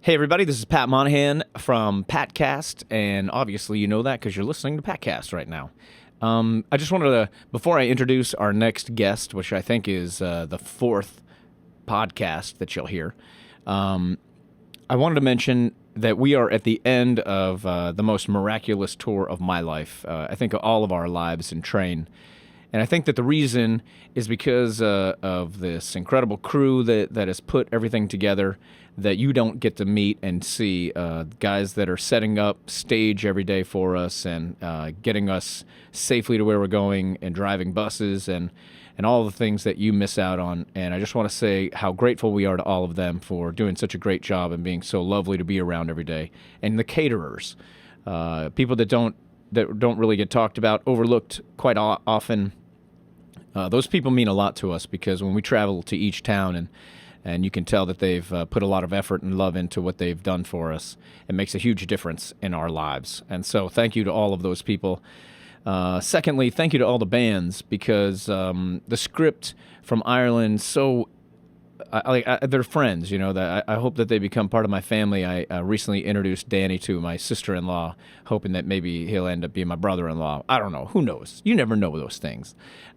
Hey everybody, this is Pat Monahan from Patcast, and obviously you know that because you're listening to Patcast right now. I just wanted to, before I introduce our next guest, which I think is the fourth podcast that you'll hear, I wanted to mention that we are at the end of the most miraculous tour of my life. I think all of our lives in Train. And I think that the reason is because of this incredible crew that has put everything together that you don't get to meet and see. Guys that are setting up stage every day for us and getting us safely to where we're going and driving buses and all the things that you miss out on. And I just want to say how grateful we are to all of them for doing such a great job and being so lovely to be around every day. And the caterers, people that don't really get talked about, overlooked quite often. Those people mean a lot to us because when we travel to each town and you can tell that they've put a lot of effort and love into what they've done for us, it makes a huge difference in our lives. And so thank you to all of those people. Secondly, thank you to all the bands because the script from Ireland, they're friends, you know. That I hope that they become part of my family. I recently introduced Danny to my sister-in-law, hoping that maybe he'll end up being my brother-in-law. I don't know. Who knows? You never know those things.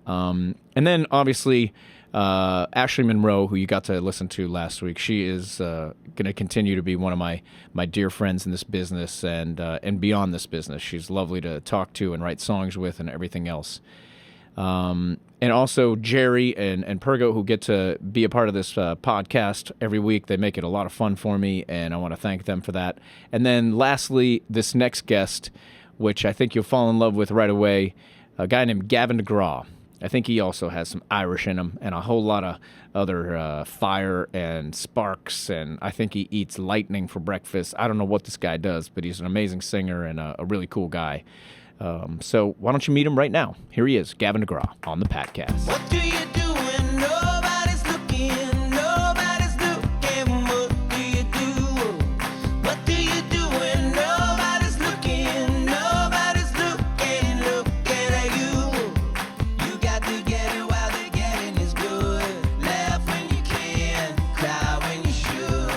And then, obviously, Ashley Monroe, who you got to listen to last week, she is going to continue to be one of my dear friends in this business and beyond this business. She's lovely to talk to and write songs with and everything else. And also Jerry and Pergo, who get to be a part of this podcast every week. They make it a lot of fun for me, and I want to thank them for that. And then lastly, this next guest, which I think you'll fall in love with right away, a guy named Gavin DeGraw. I think he also has some Irish in him and a whole lot of other fire and sparks, and I think he eats lightning for breakfast. I don't know what this guy does, but he's an amazing singer and a really cool guy. So why don't you meet him right now? Here he is, Gavin DeGraw on the Patcast. What do you do when nobody's looking? Nobody's looking. What do you do? What do you do when nobody's looking? Nobody's looking at you. You got to get it while the getting is good. Laugh when you can, cry when you should.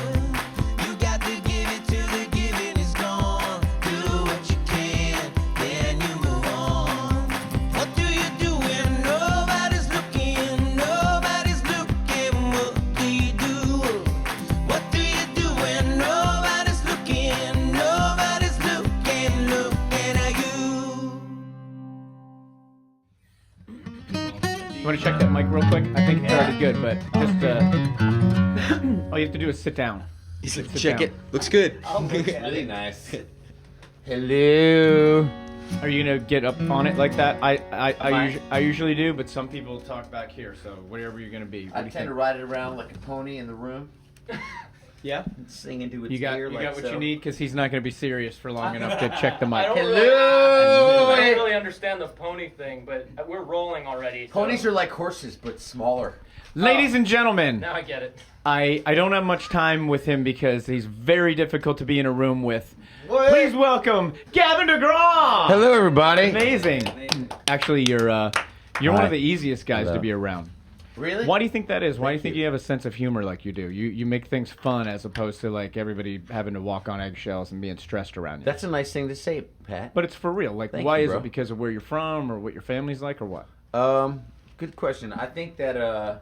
You got to give it till the giving is gone. Do what you can, then you move on. What do you do when nobody's looking? Nobody's looking. What do you do? What do you do when nobody's looking? Nobody's looking at you. You want to check that mic real quick? I think it's already good, but just all you have to do is sit down. Sit Check down. it. Looks good. Really nice. Hello. Are you gonna get up on it like that? I usually do, but some people talk back here. So whatever you're gonna be. What I do you tend think? to ride it around like a pony in the room Yeah. and sing into its You got ear like what so. you need because he's not gonna be serious for long enough to check the mic. I don't really understand the pony thing, but we're rolling already. So Ponies are like horses, but smaller. Ladies and gentlemen, Now I get it. I don't have much time with him because he's very difficult to be in a room with. Please welcome Gavin DeGraw. Hello, everybody. Amazing. Actually, you're one of the easiest guys Hello. to be around. Really? Why do you think that is? Why do you Thank think you. you have a sense of humor like you do? You make things fun as opposed to like everybody having to walk on eggshells and being stressed around you. That's a nice thing to say, Pat. But it's for real. Like, Thank why you, is bro. it? Because of where you're from or what your family's like or what? Good question. I think that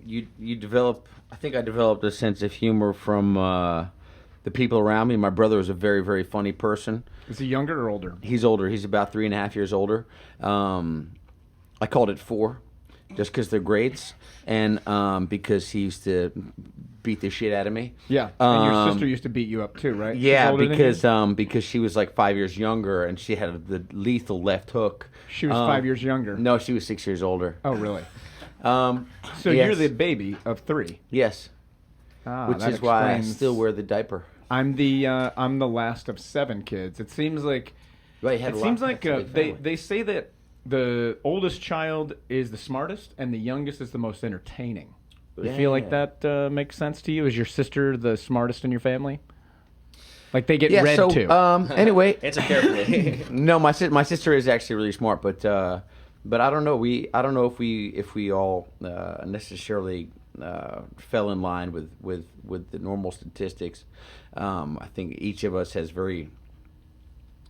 you develop. I think I developed a sense of humor from the people around me. My brother is a very, very funny person. Is he younger or older? He's older. He's about 3.5 years older. I called it 4, just because they're grades, and because he used to beat the shit out of me. Yeah. And your sister used to beat you up too, right? She's Yeah, older than you? because she was like 5 years younger, and she had the lethal left hook. She was 5 years younger. No, she was 6 years older. Oh, really? So So you're the baby of 3. yes, Ah, which that is why I explains- still wear the diaper. I'm the last of 7 kids. It seems like Well, you had a lot- that's a big family. they say that the oldest child is the smartest and the youngest is the most entertaining. Do you feel like Yeah. that makes sense to you? Is your sister the smartest in your family? Like they get Yeah. read So to. anyway, Answer carefully. no, my sister is actually really smart, but I don't know. I don't know if we all necessarily fell in line with the normal statistics. I think each of us has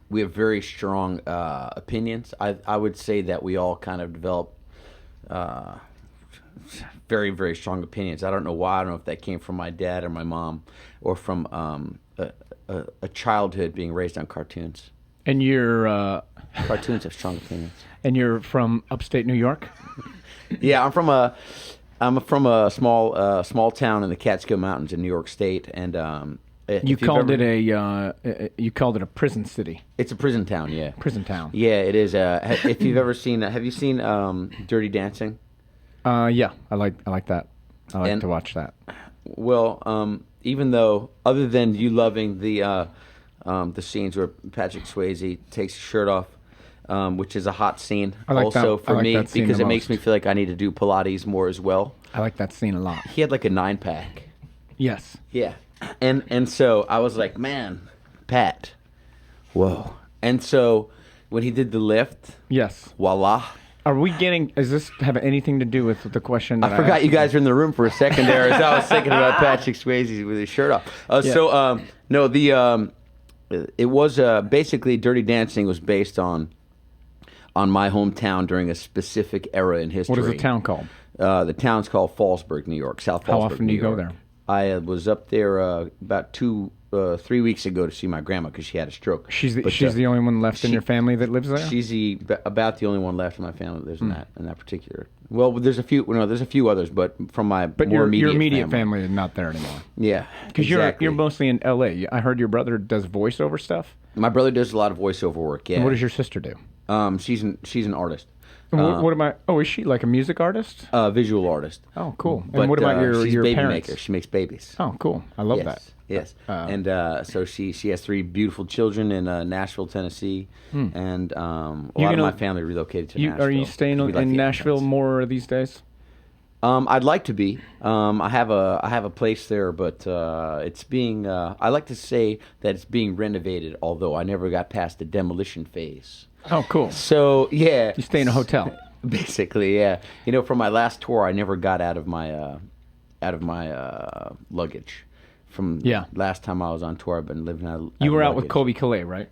we have very strong opinions. I would say that we all kind of develop very, very strong opinions. I don't know why. I don't know if that came from my dad or my mom, or from a childhood being raised on cartoons. And you're Cartoons have strong opinions. and you're from upstate New York? Yeah, I'm from a small town in the Catskill Mountains in New York State, and You called it a prison city. It's a prison town, yeah. Prison town. Yeah, it is. If you've ever seen, have you seen Dirty Dancing? Yeah, I like that. I like And- to watch that. Well, even though, other than you loving the scenes where Patrick Swayze takes his shirt off, which is a hot scene, I like also that- I for like me, that scene because the it makes most. me feel like I need to do Pilates more as well. I like that scene a lot. He had like a 9-pack. Yes. Yeah, and so I was like, man, Pat, whoa. And so when he did the lift, Yes. voila. Are we getting? Does this have anything to do with the question? That I forgot asked you guys were in the room for a second there as I was thinking about Patrick Swayze with his shirt off. Yeah. So, no, it was basically Dirty Dancing was based on my hometown during a specific era in history. What is the town called? The town's called Fallsburg, New York. South Fallsburg, How often do you New go York. there? I was up there about 3 weeks ago to see my grandma because she had a stroke. She's But, the only one left in she- your family that lives there. She's about the only one left in my family that lives Hmm. in that particular. Well, there's a few others, but from my But more your immediate immediate family is not there anymore. Yeah, Because exactly. you're mostly in L.A. I heard your brother does voiceover stuff. My brother does a lot of voiceover work. Yeah. And what does your sister do? She's an artist. And what am I? Oh, is she like a music artist? Visual artist. Oh, cool. But, And what about she's your baby parents? maker. She makes babies. Oh, cool. I love yes. that. Yes. And so she has 3 beautiful children in Nashville, Tennessee, and a lot of my family relocated to Nashville. Are you staying We like in the Nashville accents. more these days? I'd like to be. I have a place there, but it's being. I like to say that it's being renovated, although I never got past the demolition phase. Oh, cool. So yeah, You stay in a hotel. basically, yeah. From my last tour, I never got out of my luggage. From Yeah. last time I was on tour, I've been living out. You were out with luggage. Colby Calais, right?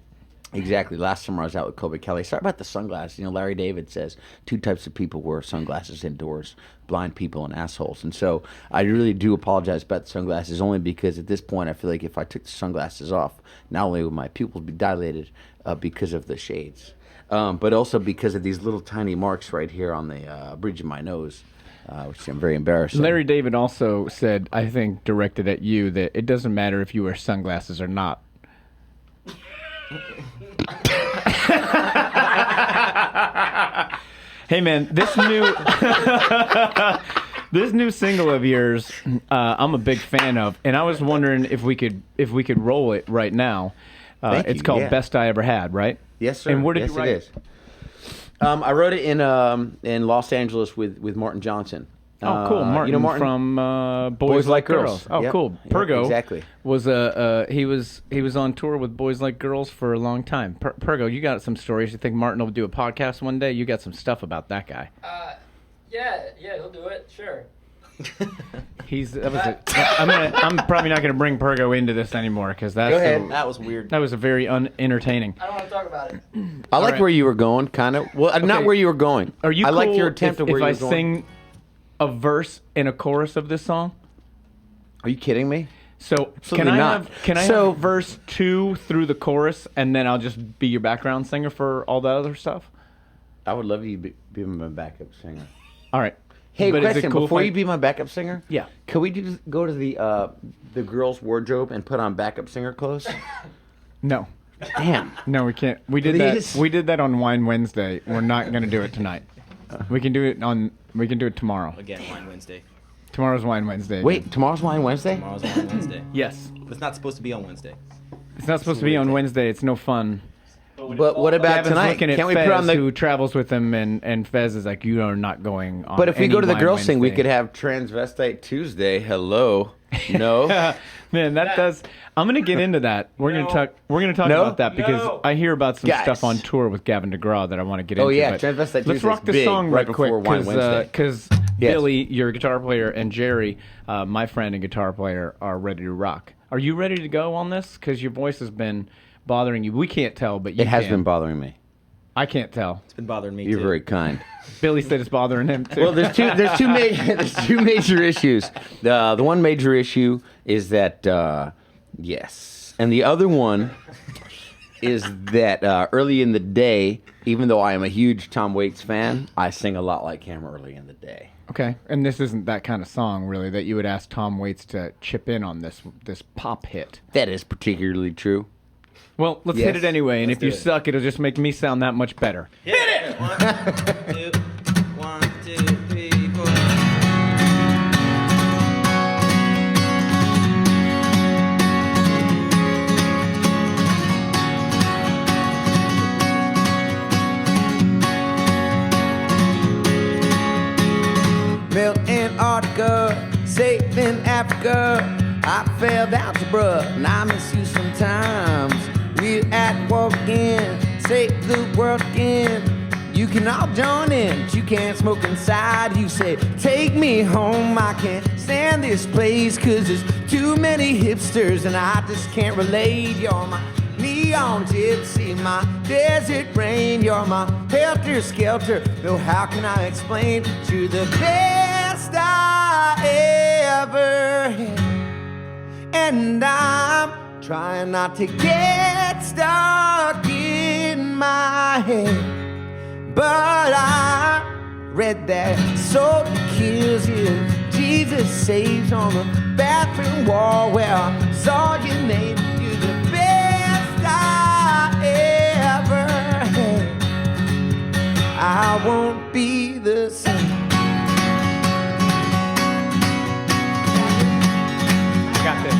Exactly. Last summer I was out with Colby Kelly. Sorry about the sunglasses. Larry David says 2 types of people wear sunglasses indoors: blind people and assholes. And so I really do apologize about the sunglasses, only because at this point I feel like if I took the sunglasses off, not only would my pupils be dilated because of the shades, but also because of these little tiny marks right here on the bridge of my nose, which I'm very embarrassed. Larry David also said, I think directed at you, that it doesn't matter if you wear sunglasses or not. Hey man, this new single of yours, I'm a big fan of, and I was wondering if we could roll it right now. Thank It's you, called yeah. "Best I Ever Had," right? Yes, sir. And where did yes, you write it is. I wrote it in Los Angeles with Martin Johnson. Oh, cool. Martin, Martin from Boys Like Girls. Oh, Yep. cool. Yep, Pergo exactly. was he was on tour with Boys Like Girls for a long time. Pergo, you got some stories. You think Martin will do a podcast one day? You got some stuff about that guy. Yeah, he'll do it. Sure. I'm probably not gonna bring Pergo into this anymore because that's Go ahead. That was weird. that was a very unentertaining. I don't want to talk about it. I like right. where you were going, kind of. Well, not Okay. where you were going. Are you? I cool liked your attempt if at where you I were going. sing a verse and a chorus of this song? Are you kidding me? So Absolutely not. Can I So- have verse 2 through the chorus, and then I'll just be your background singer for all the other stuff? I would love you to be my backup singer. All right. Hey, But is it question. cool Before if I- you be my backup singer, Yeah. Can we just go to the girls' wardrobe and put on backup singer clothes? No. Damn. No, we can't. We did Please? that. We did that on Wine Wednesday. We're not going to do it tonight. We can do it tomorrow. Again, Wine Wednesday. Tomorrow's Wine Wednesday. Wait, tomorrow's Wine Wednesday? Tomorrow's Wine Wednesday. Yes. It's not supposed to be on Wednesday. It's not supposed to be on Wednesday. It's no fun. But what about Gavin's tonight? looking at Can't we Fez, put on the? who travels with him, and Fez is like, you are not going on. But if we any go to the Wine girls' thing, we Wednesday." could have Transvestite Tuesday. Hello. No. Man, that does. I'm gonna get into that. We're gonna talk. We're gonna talk No? about that because No. I hear about some Guys. stuff on tour with Gavin DeGraw that I want to get Oh, into. yeah, but Transvestite let's Tuesday's rock the big song right right quick before Wine Wednesday. because Yes. Billy, your guitar player, and Jerry, my friend and guitar player, are ready to rock. Are you ready to go on this? Because your voice has been bothering you. We can't tell, but you It has can. been bothering me. I can't tell. It's been bothering me You're too. very kind. Billy said it's bothering him too. Well, there's two major issues. The one major issue is that yes, and the other one is that early in the day, even though I am a huge Tom Waits fan, I sing a lot like him early in the day. Okay, and this isn't that kind of song, really, that you would ask Tom Waits to chip in on this pop hit. That is particularly true. Well, let's Yes. hit it anyway, and Let's if you do it. suck, it'll just make me sound that much better. Hit it! 1, 2, 3, 4. Melt Antarctica, safe in Africa. I fell down to bruh, and I miss you sometimes. We're at war again, save the world again. You can all join in, but you can't smoke inside. You say, take me home, I can't stand this place, 'cause there's too many hipsters and I just can't relate. You're my neon gypsy, my desert rain. You're my helter-skelter, though how can I explain? You're the best I ever had, and I'm trying not to get stuck in my head. But I read that soul kills you, Jesus saves on the bathroom wall where I saw your name. You're the best I ever had. I won't be the same. Got this.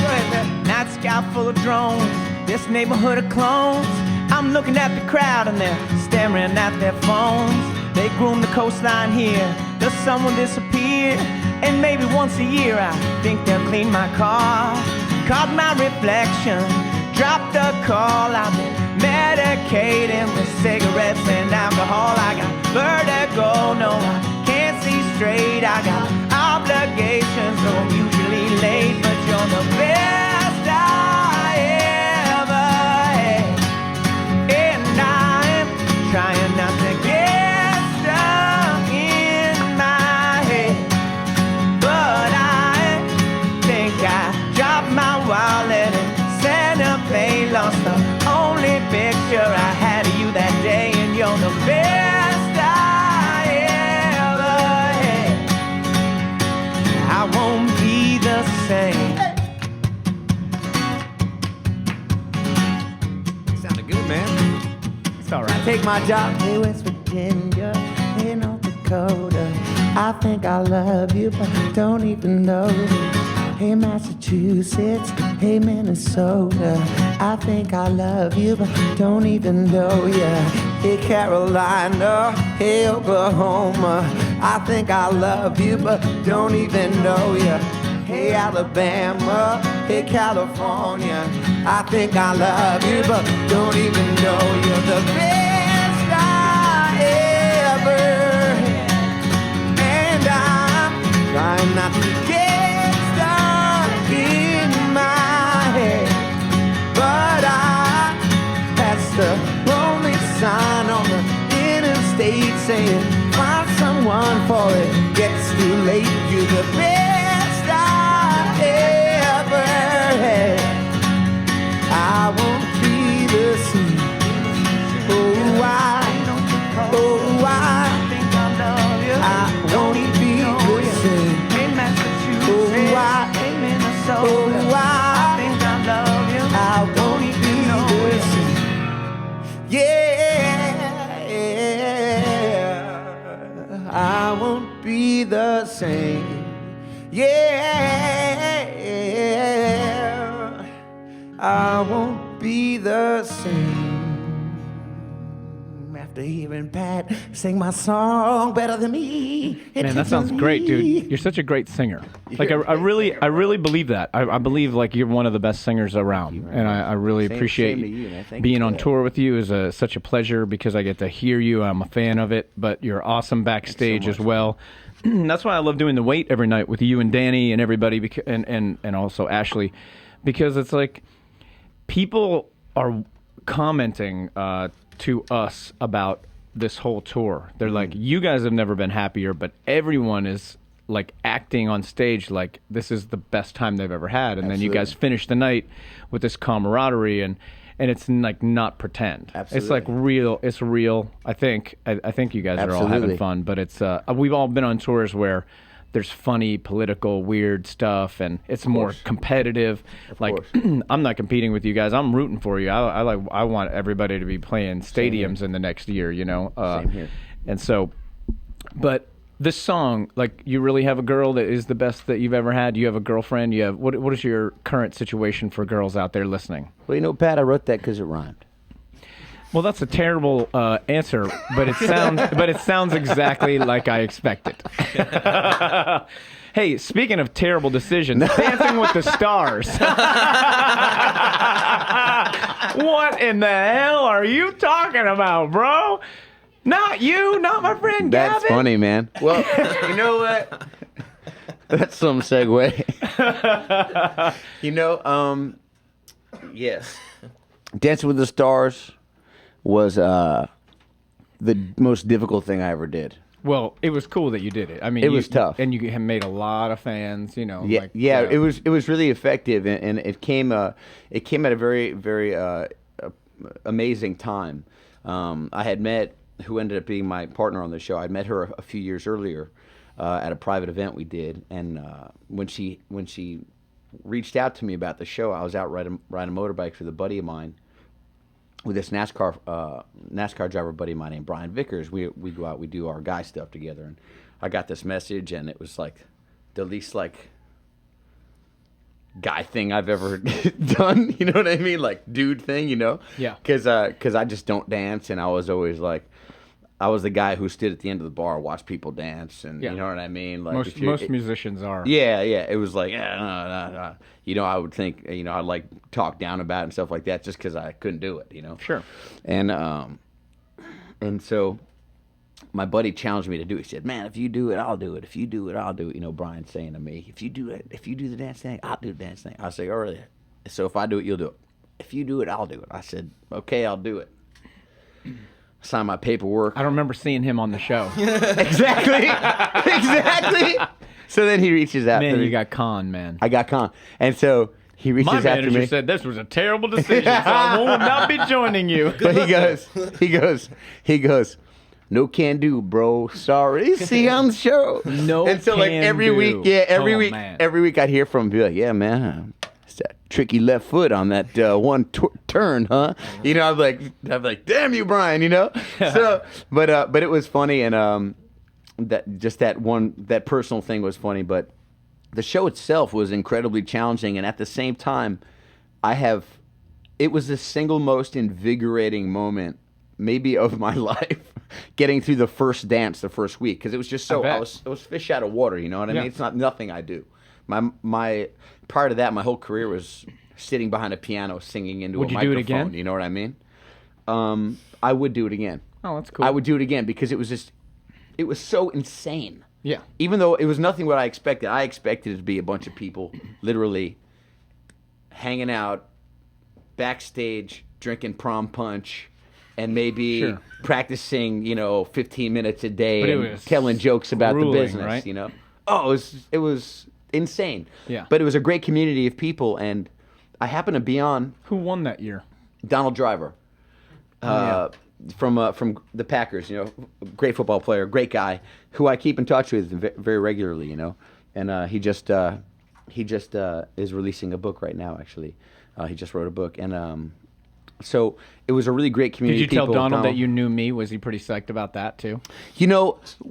Go ahead, man. Night sky full of drones, this neighborhood of clones. I'm looking at the crowd and they're staring at their phones. They groom the coastline here, does someone disappear? And maybe once a year I think they'll clean my car. Caught my reflection, dropped the call. I've been medicating with cigarettes and alcohol. I got vertigo, no I can't see straight. I got obligations, so I'm usually late. But you're the best I ever had, and I'm trying not to get stuck in my head. But I think I dropped my wallet and Santa Fe lost the only picture I had of you that day. And you're the best I ever had. I won't be the same. Sounded good, man. It's all I right. take my job, hey West Virginia, hey North Dakota. I think I love you, but don't even know it. Hey Massachusetts, hey Minnesota. I think I love you, but don't even know ya. Hey Carolina, hey Oklahoma. I think I love you, but don't even know ya. Hey Alabama, hey California. I think I love you, but don't even know you're the best I ever had. And I'm trying not to get stuck in my head. But I passed the lonely sign on the interstate saying, find someone for it gets too late. You're the best I ever had. I won't be the same. Oh, I think I love you. I won't be the same. Hey Massachusetts, hey Minnesota. I think I love you. I won't be the same. Yeah, I won't be the same. Yeah, I won't be the same after hearing Pat sing my song better than me. Man, that sounds great, dude. You're such a great singer. Like I really believe that. I believe like you're one of the best singers around, and I really appreciate same to you, man. Thank being you. on tour with you. Is such a pleasure because I get to hear you. I'm a fan of it, but you're awesome backstage as well. That's why I love doing the Wait every night with you and Danny and everybody, and also Ashley, because it's like people are commenting to us about this whole tour. They're like, you guys have never been happier, but everyone is like acting on stage like this is the best time they've ever had, and then you guys finish the night with this camaraderie and it's like not pretend. Absolutely. It's like real. It's real. I think you guys are all having Absolutely. fun, but it's we've all been on tours where there's funny, political, weird stuff, and it's more competitive. Like I'm not competing with you guys. I'm rooting for you. I want everybody to be playing stadiums in the next year. You know. Same here. And so, but this song, like, you really have a girl that is the best that you've ever had. You have a girlfriend. You have what is your current situation for girls out there listening? Well, you know, Pat, I wrote that because it rhymed. Well, that's a terrible answer, but it sounds exactly like I expected. Hey, speaking of terrible decisions, Dancing with the Stars. What in the hell are you talking about, bro? Not you, not my friend Gavin. That's funny, man. Well, you know what? That's some segue. You know, yes. Dancing with the Stars was the most difficult thing I ever did. Well, it was cool that you did it. I mean, It was tough. and you have made a lot of fans. You know, Yeah, like, yeah, it was really effective, and it came at a very very amazing time. I had met who ended up being my partner on the show. I'd met her a few years earlier at a private event we did, and when she reached out to me about the show, I was out riding motorbikes with a buddy of mine, with this NASCAR driver buddy of mine named Brian Vickers. We go out, we do our guy stuff together, and I got this message, and it was like the least like guy thing I've ever done. You know what I mean? Like dude thing, you know? Yeah. Because I just don't dance, and I was always like, I was the guy who stood at the end of the bar, watched people dance, and Yeah. you know what I mean? Like most musicians are. Yeah, yeah. It was like, no. You know, I would think, you know, I'd like talk down about it and stuff like that just because I couldn't do it, you know? Sure. And so my buddy challenged me to do it. He said, man, if you do it, I'll do it. If you do it, I'll do it. You know, Brian's saying to me, if you do the dance thing, I'll do the dance thing. I was like, all right. So if I do it, you'll do it. If you do it, I'll do it. I said, okay, I'll do it. Sign my paperwork. I don't remember seeing him on the show. Exactly. Exactly. So then he reaches out Man, to me. you got con, man. I got con. And so he reaches My out to manager me. said this was a terrible decision, so I will not be joining you. But he goes, no can do, bro. Sorry. See you on the show. No And so like can every do. week, Man. every week I'd hear from him, be like, yeah, man, it's that tricky left foot on that one turn, huh? You know, I'd be like, damn you, Brian, you know? So, but it was funny, and that personal thing was funny, but the show itself was incredibly challenging, and at the same time, it was the single most invigorating moment maybe of my life, getting through the first dance the first week, because it was just so, it was fish out of water, you know what I mean? It's not nothing I do. My prior to that, my whole career was sitting behind a piano singing into Would a you do microphone. it again? You know what I mean? I would do it again. Oh, that's cool. I would do it again because it was so insane. Yeah. Even though it was nothing what I expected. I expected it to be a bunch of people literally hanging out backstage, drinking prom punch, and maybe practicing, 15 minutes a day But it and was telling jokes about the grueling, business, right? you know? Oh, it was insane. Yeah. But it was a great community of people, and I happened to be on Who won that year? Donald Driver. From the Packers, great football player, great guy, who I keep in touch with very regularly, and he just is releasing a book right now. Actually, he just wrote a book, and so it was a really great community. Did you of people. tell Donald that you knew me? Was he pretty psyched about that too?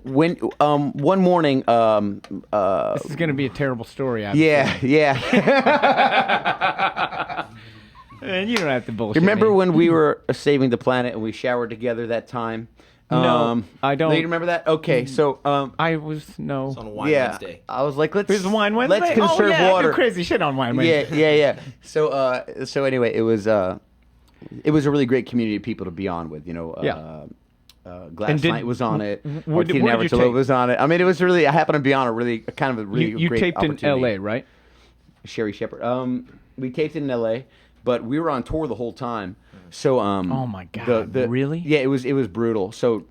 When one morning, This is going to be a terrible story. yeah. And you don't have to bullshit. Remember me. when we were saving the planet and we showered together that time? No, I don't. No, you remember that? Okay, so I was no. It's on Wine yeah, Wednesday. I was like, let's It was Wine Wednesday. Let's conserve oh, yeah, I do water. crazy shit on Wine Wednesday. Yeah. So anyway, it was a really great community of people to be on with. You know, Yeah. Glass And did- Knight was on it. where Martina did you Navratilova tape? was on it. I mean, it was really. I happened to be on a really kind of a really You great taped in opportunity. L.A., right? Sherry Shepard. We taped it in L.A., but we were on tour the whole time. So Oh my God, really? Yeah, it was brutal. So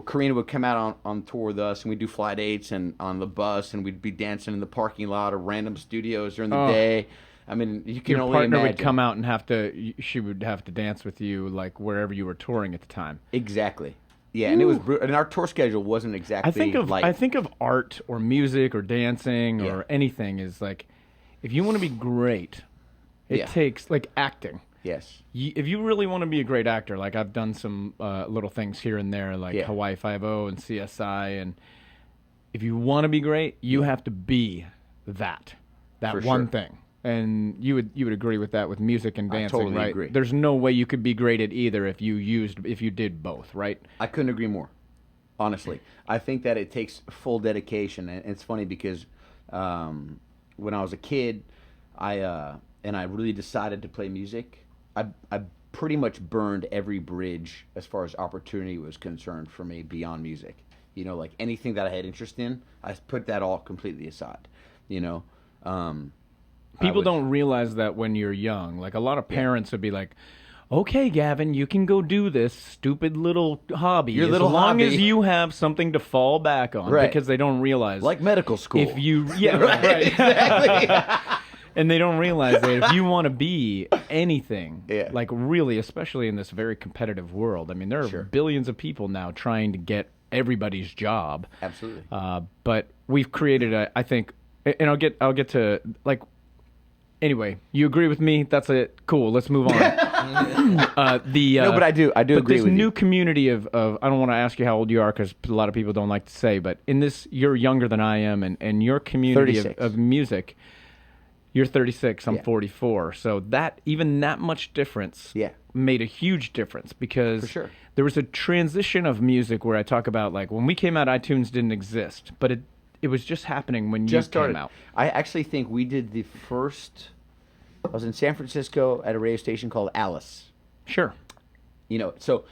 Karina would come out on tour with us, and we'd do fly dates and on the bus, and we'd be dancing in the parking lot of random studios during the Oh. day. I mean, you can Your only partner imagine. would come out and she would have to dance with you like wherever you were touring at the time. Exactly. Yeah, and it was and our tour schedule wasn't exactly I think of art or music or dancing Yeah. or anything is like, if you want to be great, it Yeah. takes like acting. Yes. If you really want to be a great actor, like I've done some little things here and there, like Yeah. Hawaii Five-0 and CSI, and if you want to be great, you have to be that For one sure. thing. And you would agree with that with music and I dancing, totally right? agree. There's no way you could be great at either if you did both, right? I couldn't agree more. Honestly, I think that it takes full dedication, and it's funny because when I was a kid, I really decided to play music. I pretty much burned every bridge as far as opportunity was concerned for me beyond music. You know, like anything that I had interest in, I put that all completely aside. You know, People don't realize that when you're young. Like a lot of parents would be like, "Okay, Gavin, you can go do this stupid little hobby Your as little long hobby." as you have something to fall back on." Right. Because they don't realize like medical school. if you right. exactly. And they don't realize that if you want to be anything, Yeah. like really, especially in this very competitive world, I mean, there are Sure. billions of people now trying to get everybody's job. Absolutely. But we've created I think, and I'll get to like. Anyway, you agree with me? That's it. Cool. Let's move on. No, but I do but agree this with new you. community of I don't want to ask you how old you are because a lot of people don't like to say, but in this, you're younger than I am, and your community 36. of music. You're 36. I'm Yeah. 44. So that much difference Yeah. made a huge difference because For sure. there was a transition of music where I talk about like when we came out, iTunes didn't exist, but it was just happening when Just you started came out. I actually think we did the first. I was in San Francisco at a radio station called Alice. Sure, You know, so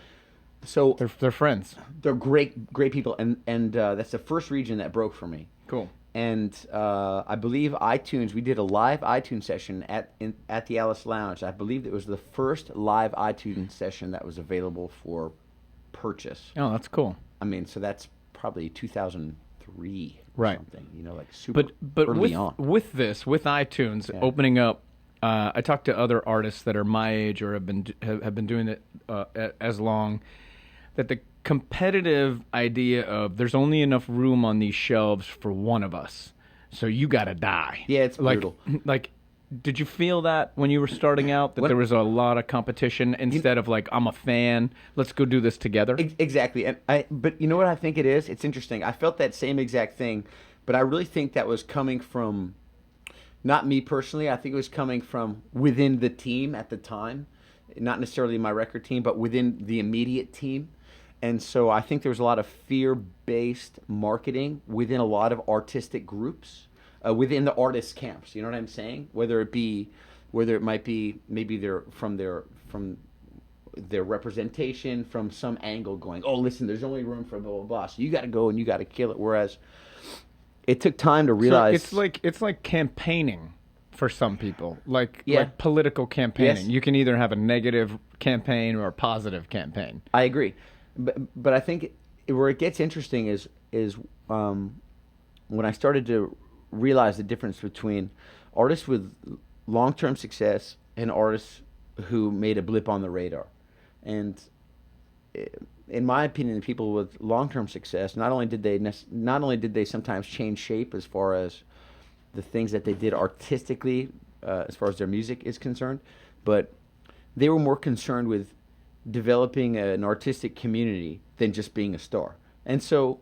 they're friends. they're great people, and that's the first region that broke for me. Cool. And I believe iTunes. We did a live iTunes session at the Alice Lounge. I believe it was the first live iTunes session that was available for purchase. Oh, that's cool. I mean, so that's probably 2003 or Right. something. You know, like super But early on. with iTunes opening up, I talked to other artists that are my age or have been doing it as long, that the competitive idea of there's only enough room on these shelves for one of us, so you got to die. Yeah, it's like, brutal. Like, did you feel that when you were starting out that When- there was a lot of competition instead of like I'm a fan, let's go do this together? Exactly, but you know what I think it is? It's interesting. I felt that same exact thing, but I really think that was coming from, not me personally. I think it was coming from within the team at the time, not necessarily my record team, but within the immediate team. And so I think there was a lot of fear-based marketing within a lot of artistic groups, within the artist camps. You know what I'm saying? Whether it might be maybe they're from their representation from some angle going, oh, listen, there's only room for blah, blah, blah. So you got to go and you got to kill it. Whereas it took time to realize. So it's like campaigning for some people, like Yeah. like political campaigning. Yes. You can either have a negative campaign or a positive campaign. I agree, but I think where it gets interesting is when I started to realize the difference between artists with long-term success and artists who made a blip on the radar. And in my opinion, the people with long-term success not only did they sometimes change shape as far as the things that they did artistically, as far as their music is concerned, but they were more concerned with developing an artistic community than just being a star. And so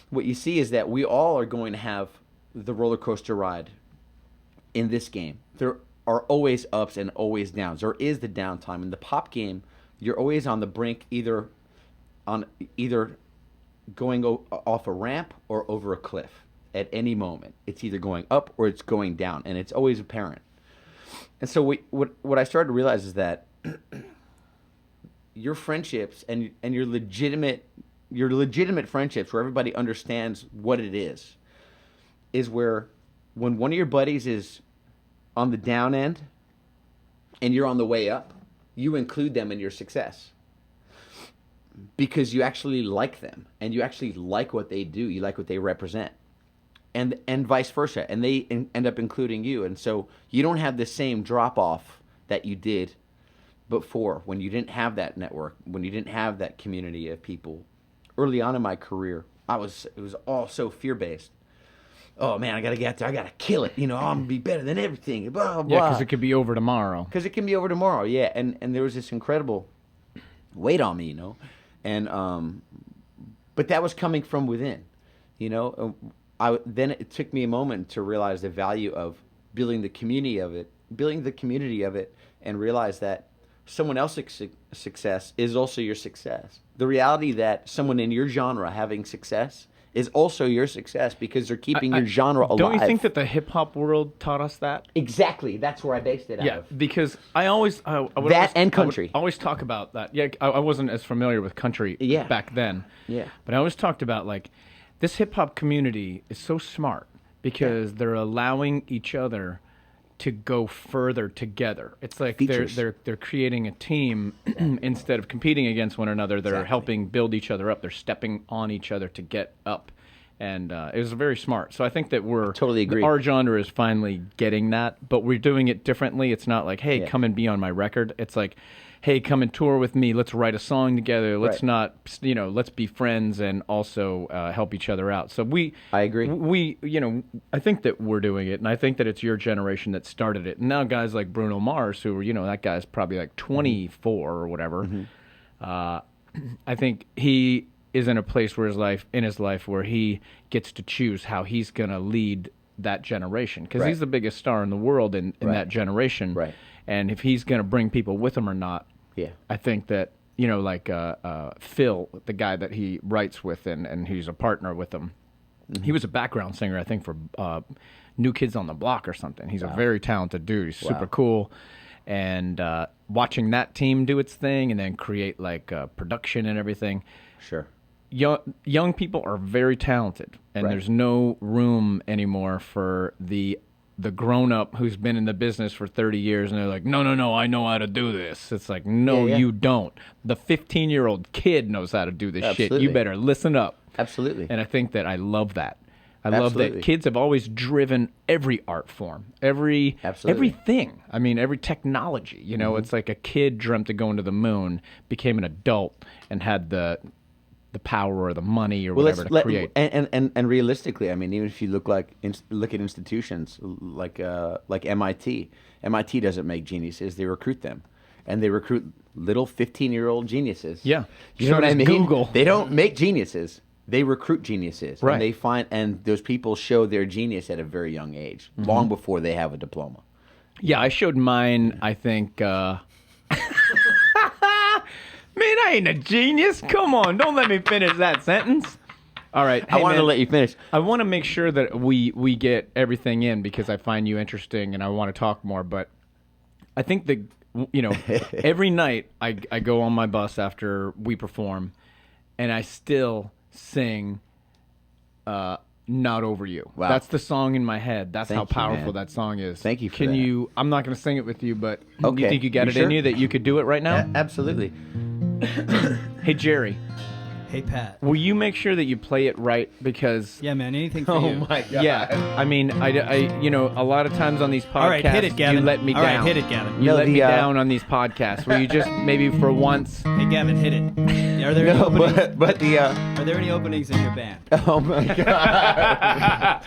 what you see is that we all are going to have the roller coaster ride in this game. are always ups and always downs. There is the downtime. In the pop game, you're always on the brink, either going off a ramp or over a cliff at any moment. It's either going up or it's going down, and it's always apparent. And so what I started to realize is that your friendships and your legitimate friendships, where everybody understands what it is where when one of your buddies is on the down end and you're on the way up, you include them in your success because you actually like them and you actually like what they do, you like what they represent, and vice versa, and they end up including you. And so you don't have the same drop off that you did before, when you didn't have that network, when you didn't have that community of people. Early on in my career, it was all so fear-based. Oh man, I gotta get there. I gotta kill it. I'm gonna be better than everything. Blah blah. Yeah, because it could be over tomorrow. Because it can be over tomorrow. Yeah, and there was this incredible weight on me, and but that was coming from within, Then it took me a moment to realize the value of building the community of it, and realize that someone else's success is also your success. The reality that someone in your genre having success is also your success because they're keeping your genre alive. Don't you think that the hip hop world taught us that? Exactly. That's where I based it out Yeah, of. because I always country. I always talk about that. Yeah, I wasn't as familiar with country back then. Yeah. But I always talked about like this hip hop community is so smart because they're allowing each other to go further together. It's like they're creating a team instead of competing against one another. They're helping build each other up. They're stepping on each other to get up, and it was very smart. So I think that totally agree. Our genre is finally getting that, but we're doing it differently. It's not like, hey, come and be on my record. It's like, hey, come and tour with me. Let's write a song together. Let's let's be friends and also help each other out. So I agree. I think that we're doing it, and I think that it's your generation that started it. And now guys like Bruno Mars, who that guy's probably like 24 or whatever. I think he is in a place where his life where he gets to choose how he's going to lead that generation, because he's the biggest star in the world in that generation. Right. And if he's going to bring people with him or not, I think that, like Phil, the guy that he writes with and he's a partner with him, he was a background singer, I think, for New Kids on the Block or something. He's a very talented dude. He's super cool. And watching that team do its thing and then create like production and everything. Sure. Young people are very talented, and there's no room anymore for the grown-up who's been in the business for 30 years, and they're like, no, I know how to do this. It's like, no, you don't. The 15-year-old kid knows how to do this shit. You better listen up. Absolutely. And I think that I love that. I love that kids have always driven every art form, everything. I mean, every technology. It's like a kid dreamt of going to the moon, became an adult, and had the power or the money or whatever to create. And realistically, I mean, even if you look at institutions like MIT. MIT doesn't make geniuses; they recruit them, and they recruit little 15-year-old geniuses. Yeah, you know what I mean. Google. They don't make geniuses; they recruit geniuses. Right. And those people show their genius at a very young age, long before they have a diploma. Yeah, I showed mine. I think. Man, I ain't a genius. Come on, don't let me finish that sentence. All right. I wanted to let you finish. I want to make sure that we get everything in because I find you interesting and I want to talk more. But I think that, every night I go on my bus after we perform and I still sing Not Over You. Wow. That's the song in my head. That's how powerful man. that song is. Thank you for that. I'm not going to sing it with you, but Okay. you think you got it sure? in you that you could do it right now? Absolutely. Hey, Jerry. Hey, Pat. Will you make sure that you play it right? Because Yeah, man, anything for you. my God. yeah, I mean, I a lot of times on these podcasts, All right, hit it, Gavin. you let me All down. right, hit it, Gavin. You No, let the, me down on these podcasts. Will you just maybe for once? Hey, Gavin, hit it. Are there any No, openings? but the Are there any openings in your band? oh my God.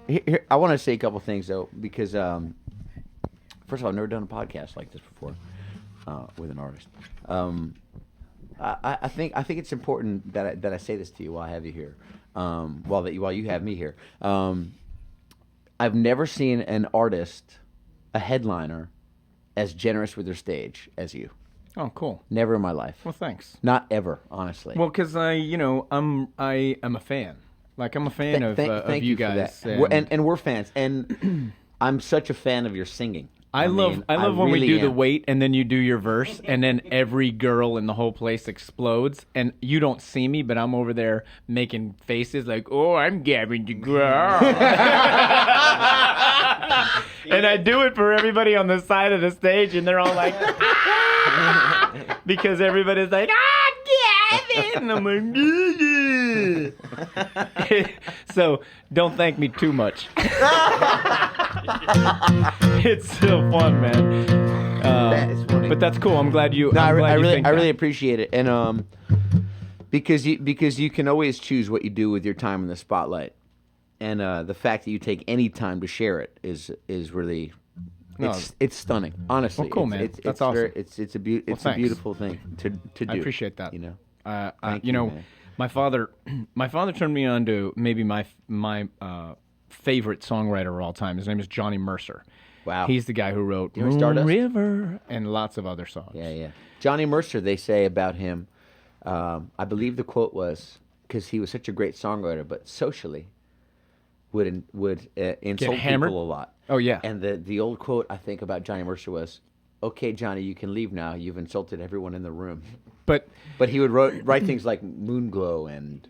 Here, I want to say a couple things though, because first of all, I've never done a podcast like this before with an artist. I think it's important that I say this to you while I have you here, while you have me here. I've never seen an artist, a headliner, as generous with their stage as you. Oh, cool. Never in my life. Well, thanks. Not ever, honestly. Well, because I am a fan. Like I'm a fan of thank you for guys. that. And we're fans. And I'm such a fan of your singing. I love when we really do the am. wait and then you do your verse and then every girl in the whole place explodes and you don't see me, but I'm over there making faces like, oh, I'm Gavin DeGraw. And I do it for everybody on the side of the stage and they're all like, ah! Because everybody's like, ah, Gavin. And I'm like, so don't thank me too much. It's still fun, man. That is funny. But that's cool. I'm glad you. No, I'm glad I you really, think I really that. appreciate it, and because you can always choose what you do with your time in the spotlight, and the fact that you take any time to share it is really, No. it's stunning. Honestly, Well, cool, It's- man. It's, That's it's awesome. very, it's a thanks. beautiful thing to do. I appreciate that. You know, Thank you, you, man. my father turned me on to maybe my favorite songwriter of all time. His name is Johnny Mercer. Wow. He's the guy who wrote You know Moon Stardust? River and lots of other songs. Yeah. Johnny Mercer, they say about him, I believe the quote was, because he was such a great songwriter, but socially would insult hammered? people a lot. Oh, yeah. And the old quote I think about Johnny Mercer was, "Okay, Johnny, you can leave now. You've insulted everyone in the room." But But he would write things like Moonglow and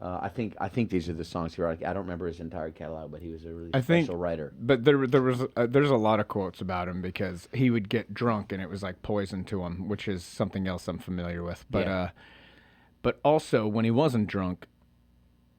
I think these are the songs he wrote. I don't remember his entire catalog, but he was a really special writer. But there's a lot of quotes about him because he would get drunk and it was like poison to him, which is something else I'm familiar with. But Yeah. but also when he wasn't drunk,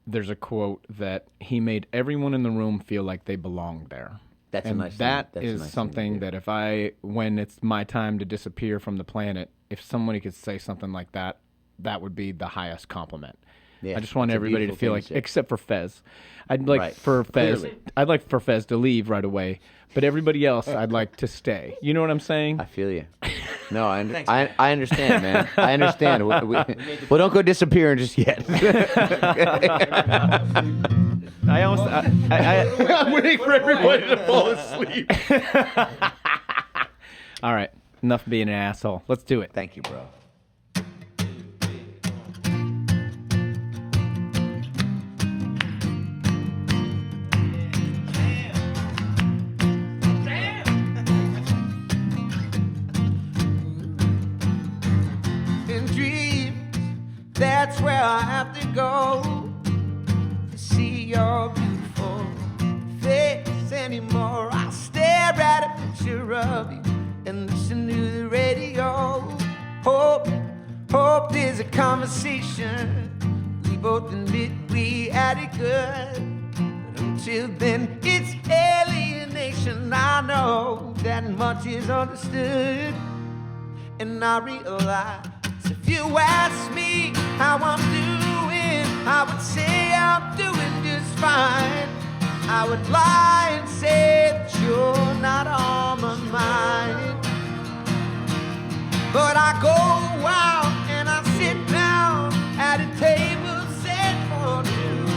there's a quote that he made everyone in the room feel like they belonged there. That's a and nice thing. that That's a is nice thing to something do. that when it's my time to disappear from the planet, if somebody could say something like that, that would be the highest compliment. Yeah, I just want it's a everybody to beautiful feel thing like, to say. except for Fez, I'd like Right. for Fez, Clearly. I'd like for Fez to leave right away, but everybody else, I'd like to stay. You know what I'm saying? I feel you. No, I understand, man. I understand. Well, don't go disappearing just yet. I almost, I'm waiting for everybody to fall asleep. all right, enough being an asshole. Let's do it. Thank you, bro. In dreams, that's where I have to go to see your beautiful face anymore. I stare at a picture of you and listen to the radio. Hope there's a conversation. We both admit we had it good. But until then, it's alienation. I know that much is understood. And I realize if you ask me how I'm doing, I would say I'm doing just fine. I would lie and say that you're not on my mind. But I go out and I sit down at a table set for two.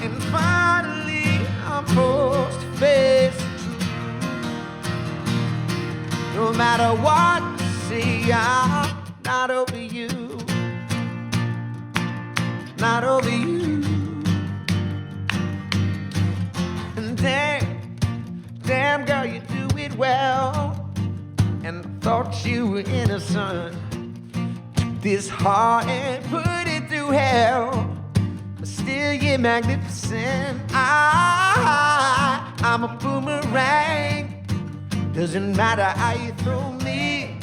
And finally I'm forced to face the truth. No matter what you say, I'm not over you. Not over you. And damn girl, you do it well. And I thought you were innocent. Took this heart and put it through hell. But still you're magnificent. I'm a boomerang. Doesn't matter how you throw me.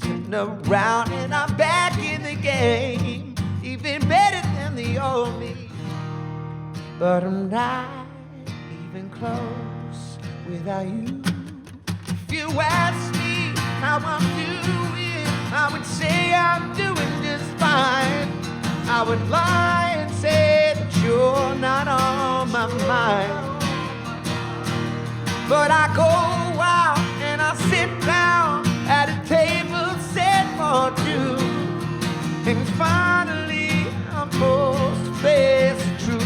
Turn around and I'm back in the game. Even better than the old me. But I'm not even close without you. If you ask me how I'm doing, I would say I'm doing just fine. I would lie and say that you're not on my mind. But I go out and I sit down at a table set for two. And finally I'm forced to face the truth.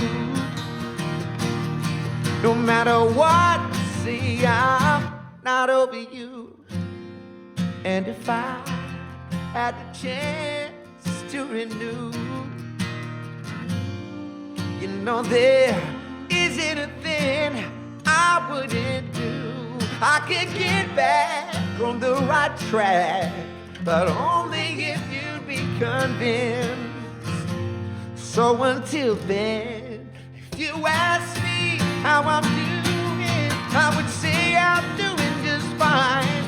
No matter what, see, I'm not over you. And if I had the chance to renew, you know there isn't a thing I wouldn't do. I could get back on the right track, but only if you'd be convinced. So until then, if you ask me how I'm doing, I would say I'm doing just fine.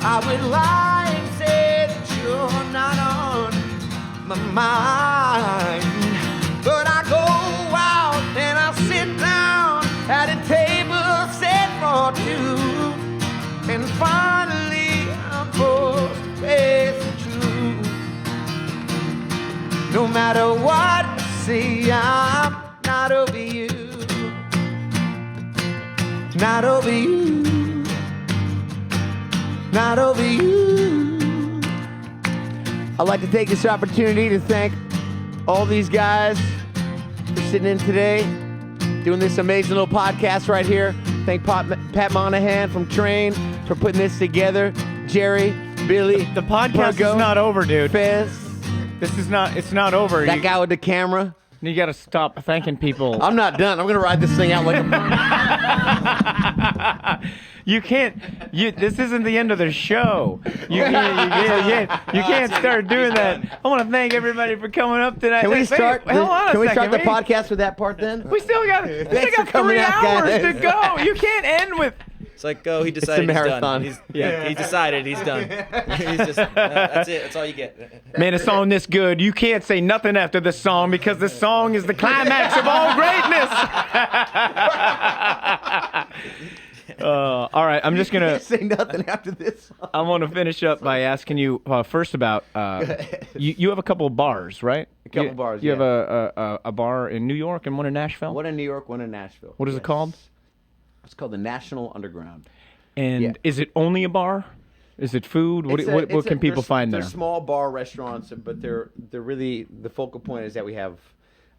I would lie and say that you're not on my mind. But I go out and I sit down at a table set for two, and finally I'm forced to face the truth. No matter what, see, I'm not over you. Not over you. Not over you. I'd like to take this opportunity to thank all these guys for sitting in today, doing this amazing little podcast right here. Thank Pat Monahan from Train for putting this together. Jerry, Billy, The podcast Burgo, is not over, dude. Fez, This is not. It's not over. that guy with the camera. You got to stop thanking people. I'm not done. I'm gonna ride this thing out like a You can't. This isn't the end of the show. You can't start doing that. I want to thank everybody for coming up tonight. Can we Hey, start? hold on a Can we second, start the man. podcast with that part then? We still got Thanks for 3 coming out, hours to guys. go. You can't end with. It's like, he decided he's marathon. done. He decided he's done. He's just, that's it. That's all you get. Man, a song this good, you can't say nothing after the song because the song is the climax of all greatness. All right, I'm just gonna. Say nothing after this. I want to finish up by asking you first about you have a couple of bars, right? A couple bars, You have yeah. a bar in New York and one in Nashville. One in New York, one in Nashville. What is it called? It's called the National Underground. And Yeah. is it only a bar? Is it food? What can people find there? They're small bar restaurants, but they're really the focal point is that we have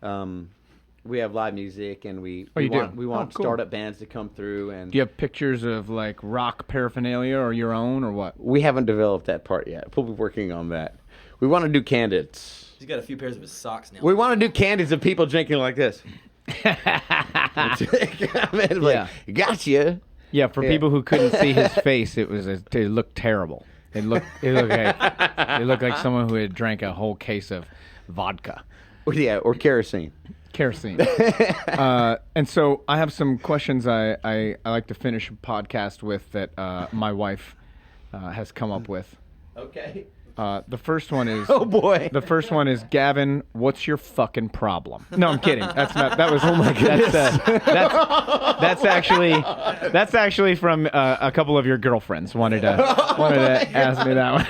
live music and we you do? want Oh, cool. startup bands to come through, and Do you have pictures of like rock paraphernalia or your own or what? we haven't developed that part yet. We'll be working on that. We want to do candids. He's got a few pairs of his socks now. We want to do candids of people drinking like this. Yeah. Gotcha. Yeah, for people who couldn't see his face, it looked terrible. It looked like someone who had drank a whole case of vodka. Yeah, or kerosene. Kerosene. And so I have some questions I like to finish a podcast with that my wife has come up with. Okay. The first one is Oh boy. the first one is Gavin, what's your fucking problem? No, I'm kidding. That's not. That was. Oh my goodness. That's actually from a couple of your girlfriends wanted to ask me that one.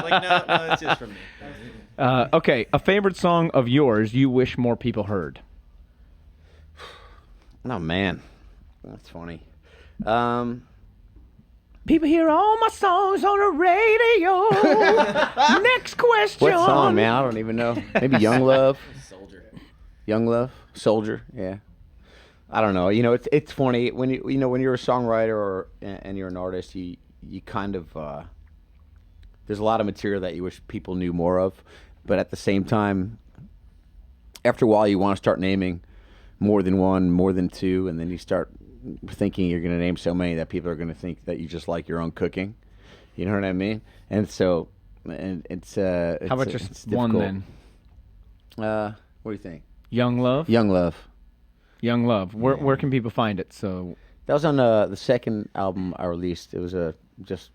Like, no, it's just from me. Okay, a favorite song of yours you wish more people heard. Oh man, that's funny. People hear all my songs on the radio. Next question. What song, man? I don't even know. Maybe Young Love. Soldier. Young Love, Soldier. Yeah. I don't know. You know, it's funny when when you're a songwriter and you're an artist, you kind of there's a lot of material that you wish people knew more of, but at the same time, after a while, you want to start naming more than one, more than two, and then you start thinking you're going to name so many that people are going to think that you just like your own cooking. You know what I mean? And so, and it's How about it's just one difficult. then? What do you think? Young Love. Young Love. Young Love. Where can people find it? So That was on the second album I released. It was a just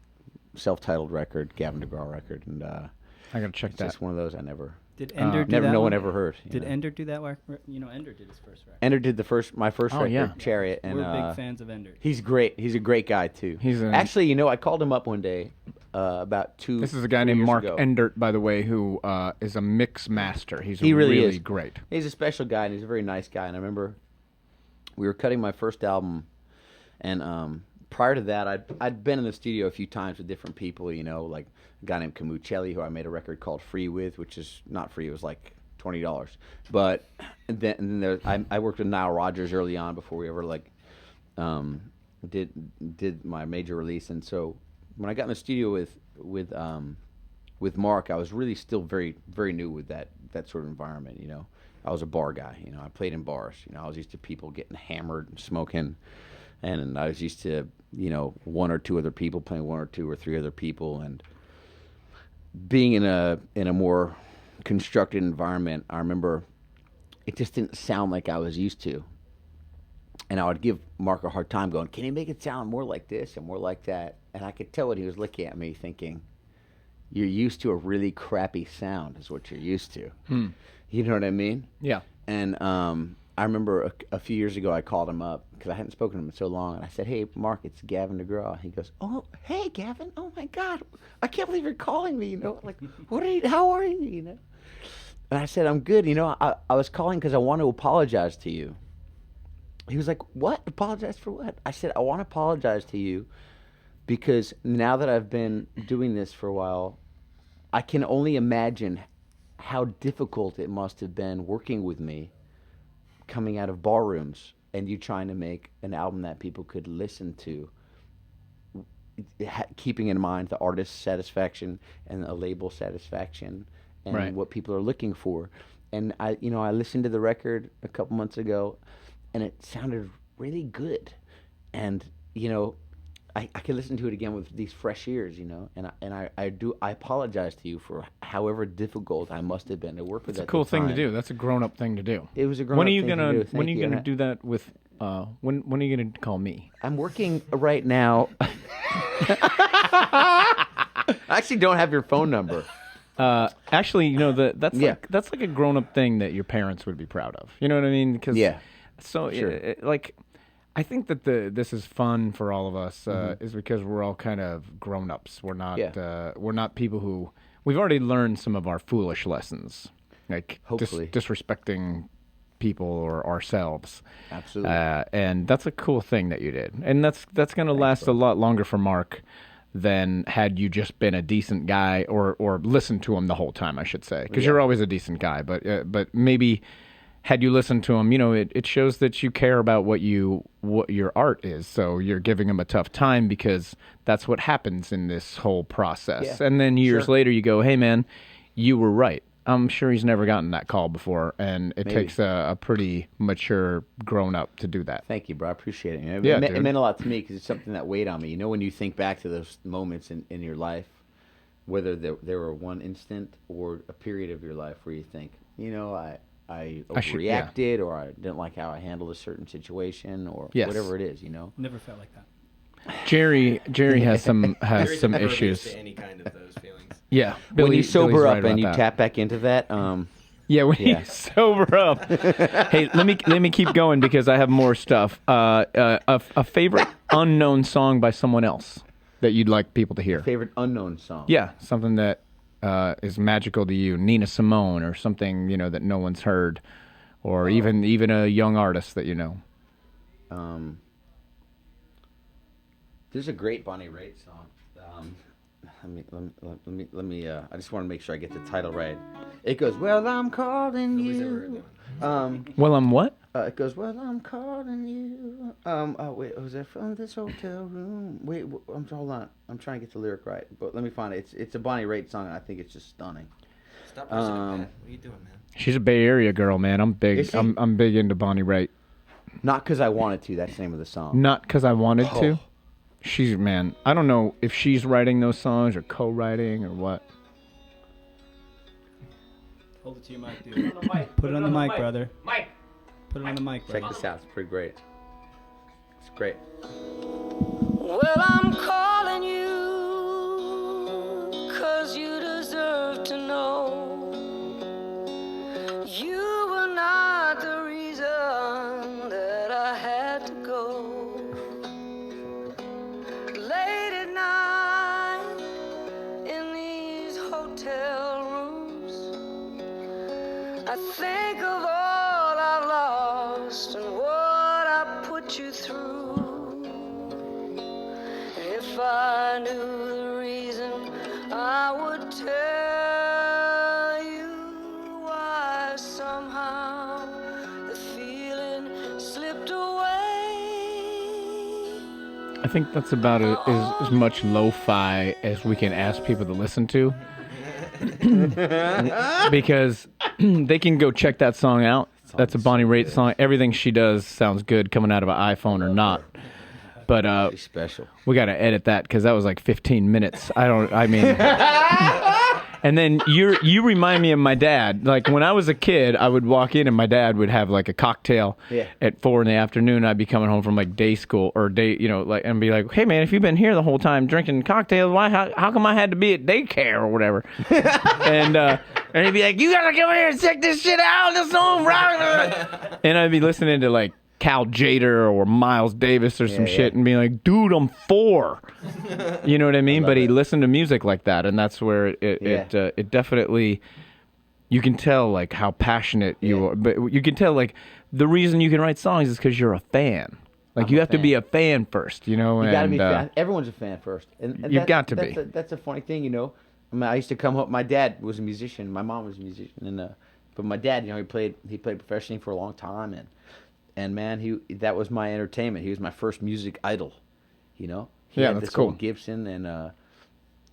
self-titled record, Gavin DeGraw record, and I gotta check it's that. just one of those I never Did Ender do never that no one one? ever heard. you Did know. Ender do that work? You know, Ender did his first record. Ender did my first Oh, record, yeah. Chariot, and We're big fans of Ender. he's great. He's a great guy too. He's a- Actually, I called him up one day about two. This is a guy 3 named years Mark ago. Endert, by the way, who is a mix master. He really is. great. He's a special guy, and he's a very nice guy. And I remember we were cutting my first album, and prior to that, I'd been in the studio a few times with different people. Like a guy named Camucelli, who I made a record called "Free" with, which is not free. It was like $20. But and then I worked with Nile Rodgers early on before we ever did my major release, and so when I got in the studio with Mark, I was really still very very new with that sort of environment. You know, I was a bar guy. You know, I played in bars. You know, I was used to people getting hammered and smoking, and I was used to one or two other people playing one or two or three other people, and being in a more constructed environment. I remember it just didn't sound like I was used to. And I would give Mark a hard time going, can you make it sound more like this and more like that? And I could tell what he was looking at me thinking, you're used to a really crappy sound is what you're used to. You know what I mean? Yeah. And I remember a few years ago I called him up because I hadn't spoken to him in so long. And I said, hey, Mark, it's Gavin DeGraw. He goes, oh, hey, Gavin. Oh, my God. I can't believe you're calling me, Like, how are you, And I said, I'm good. I was calling because I want to apologize to you. He was like, what? Apologize for what? I said, I want to apologize to you because now that I've been doing this for a while, I can only imagine how difficult it must have been working with me coming out of bar rooms and you trying to make an album that people could listen to, keeping in mind the artist's satisfaction and the label satisfaction and Right. what people are looking for. And I listened to the record a couple months ago, and it sounded really good. And I could listen to it again with these fresh ears, And I apologize to you for however difficult I must have been to work with. It's a cool thing to do. That's a grown-up thing to do. It was a grown-up When are you thing to gonna do. When are Thank you gonna And do that with? When are you gonna call me? I'm working right now. I actually don't have your phone number. Actually, that's Yeah. that's like a grown-up thing that your parents would be proud of. You know what I mean? Because Yeah. So Sure. I think that this is fun for all of us Mm-hmm. is because we're all kind of grown-ups. We're not Yeah. we're not people who we've already learned some of our foolish lessons, like Hopefully. disrespecting people or ourselves. Absolutely. And that's a cool thing that you did, and that's going to last a lot longer for Mark than had you just been a decent guy or listened to him the whole time, I should say, because you're always a decent guy. But maybe had you listened to him, it shows that you care about what your art is. So you're giving him a tough time because that's what happens in this whole process. Yeah. And then years Sure. later, you go, "Hey, man, you were right." I'm sure he's never gotten that call before, and it Maybe. takes a pretty mature grown up to do that. Thank you, bro. I appreciate it. Yeah, It dude. meant a lot to me because it's something that weighed on me. When you think back to those moments in your life, whether there were one instant or a period of your life where you think, I overreacted or I didn't like how I handled a certain situation or Yes. whatever it is, Never felt like that. Jerry has some There some isn't ever issues. to any kind of those feelings. Yeah, When Billy- you sober Billy's up right and about you that. tap back into that, Yeah, when Yeah. you sober up. Hey, let me keep going because I have more stuff. A favorite unknown song by someone else that you'd like people to hear. favorite unknown song. Yeah, something that is magical to you, Nina Simone, or something that no one's heard, or even a young artist that you know. There's a great Bonnie Raitt song. Let me. I just want to make sure I get the title right. It goes, "Well, I'm calling Nobody's ever heard you." that one. Well, I'm what? It goes, "Well, I'm calling you." Oh wait, was it from this hotel room? Wait, hold on. I'm trying to get the lyric right, but let me find it. It's a Bonnie Raitt song, and I think it's just stunning. Stop pushing it, man. What are you doing, man? She's a Bay Area girl, man. I'm big. Is she? I'm big into Bonnie Raitt. Not because I wanted to. That's the name of the song. Not because I wanted to. Oh. She's man. I don't know if she's writing those songs or co-writing or what. Hold it to your mic, dude. Put it on the mic, brother. Mike. Put it on the mic, Check brother. this out. It's pretty great. It's great. Well, I'm calling you 'cause you deserve to know you were not the reason that I had to go. Late at night in these hotel rooms, I think of all I've lost and what I put you through. If I knew the reason, I would tell you why somehow the feeling slipped away. I think that's about as much lo-fi as we can ask people to listen to. Because they can go check that song out. That's a Bonnie Raitt song. Everything she does sounds good coming out of an iPhone or not. But She's special. we got to edit that because that was like 15 minutes. I mean... And then you remind me of my dad. Like when I was a kid, I would walk in and my dad would have like a cocktail at 4 p.m. I'd be coming home from like day school or day, like, and be like, "Hey man, if you've been here the whole time drinking cocktails, why? How come I had to be at daycare or whatever?" and he'd be like, "You gotta come here and check this shit out. This song rock." And I'd be listening to like Cal Jader or Miles Davis or some shit and being like, "Dude, I'm 4." You know what I mean? But he listened to music like that, and that's where it definitely, you can tell like how passionate you are. But you can tell like the reason you can write songs is because you're a fan. Like you have to be a fan first, you know. You gotta be a fan. Everyone's a fan first. And You've got to be. That's a funny thing, I mean, I used to come home. My dad was a musician. My mom was a musician, and but my dad, he played professionally for a long time, and man, that was my entertainment. He was my first music idol, He had that's this cool. old Gibson, and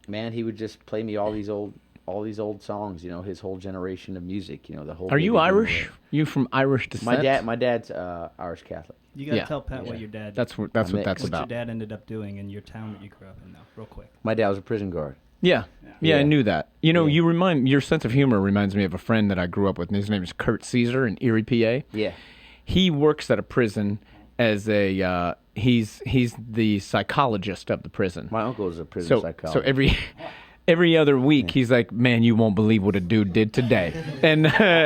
man, he would just play me all these old songs. His whole generation of music. The whole. Are you David Irish? Bowie. You from Irish descent? My dad's Irish Catholic. You gotta Yeah. tell Pat what your dad. That's what mixed. that's what about. your dad ended up doing in your town that you grew up in, though. Real quick. My dad was a prison guard. Yeah, Yeah. I knew that. Your sense of humor reminds me of a friend that I grew up with, and his name is Kurt Caesar in Erie, PA. Yeah. He works at a prison as a he's the psychologist of the prison. My uncle is a prison So psychologist. every other week he's like, "Man, you won't believe what a dude did today," and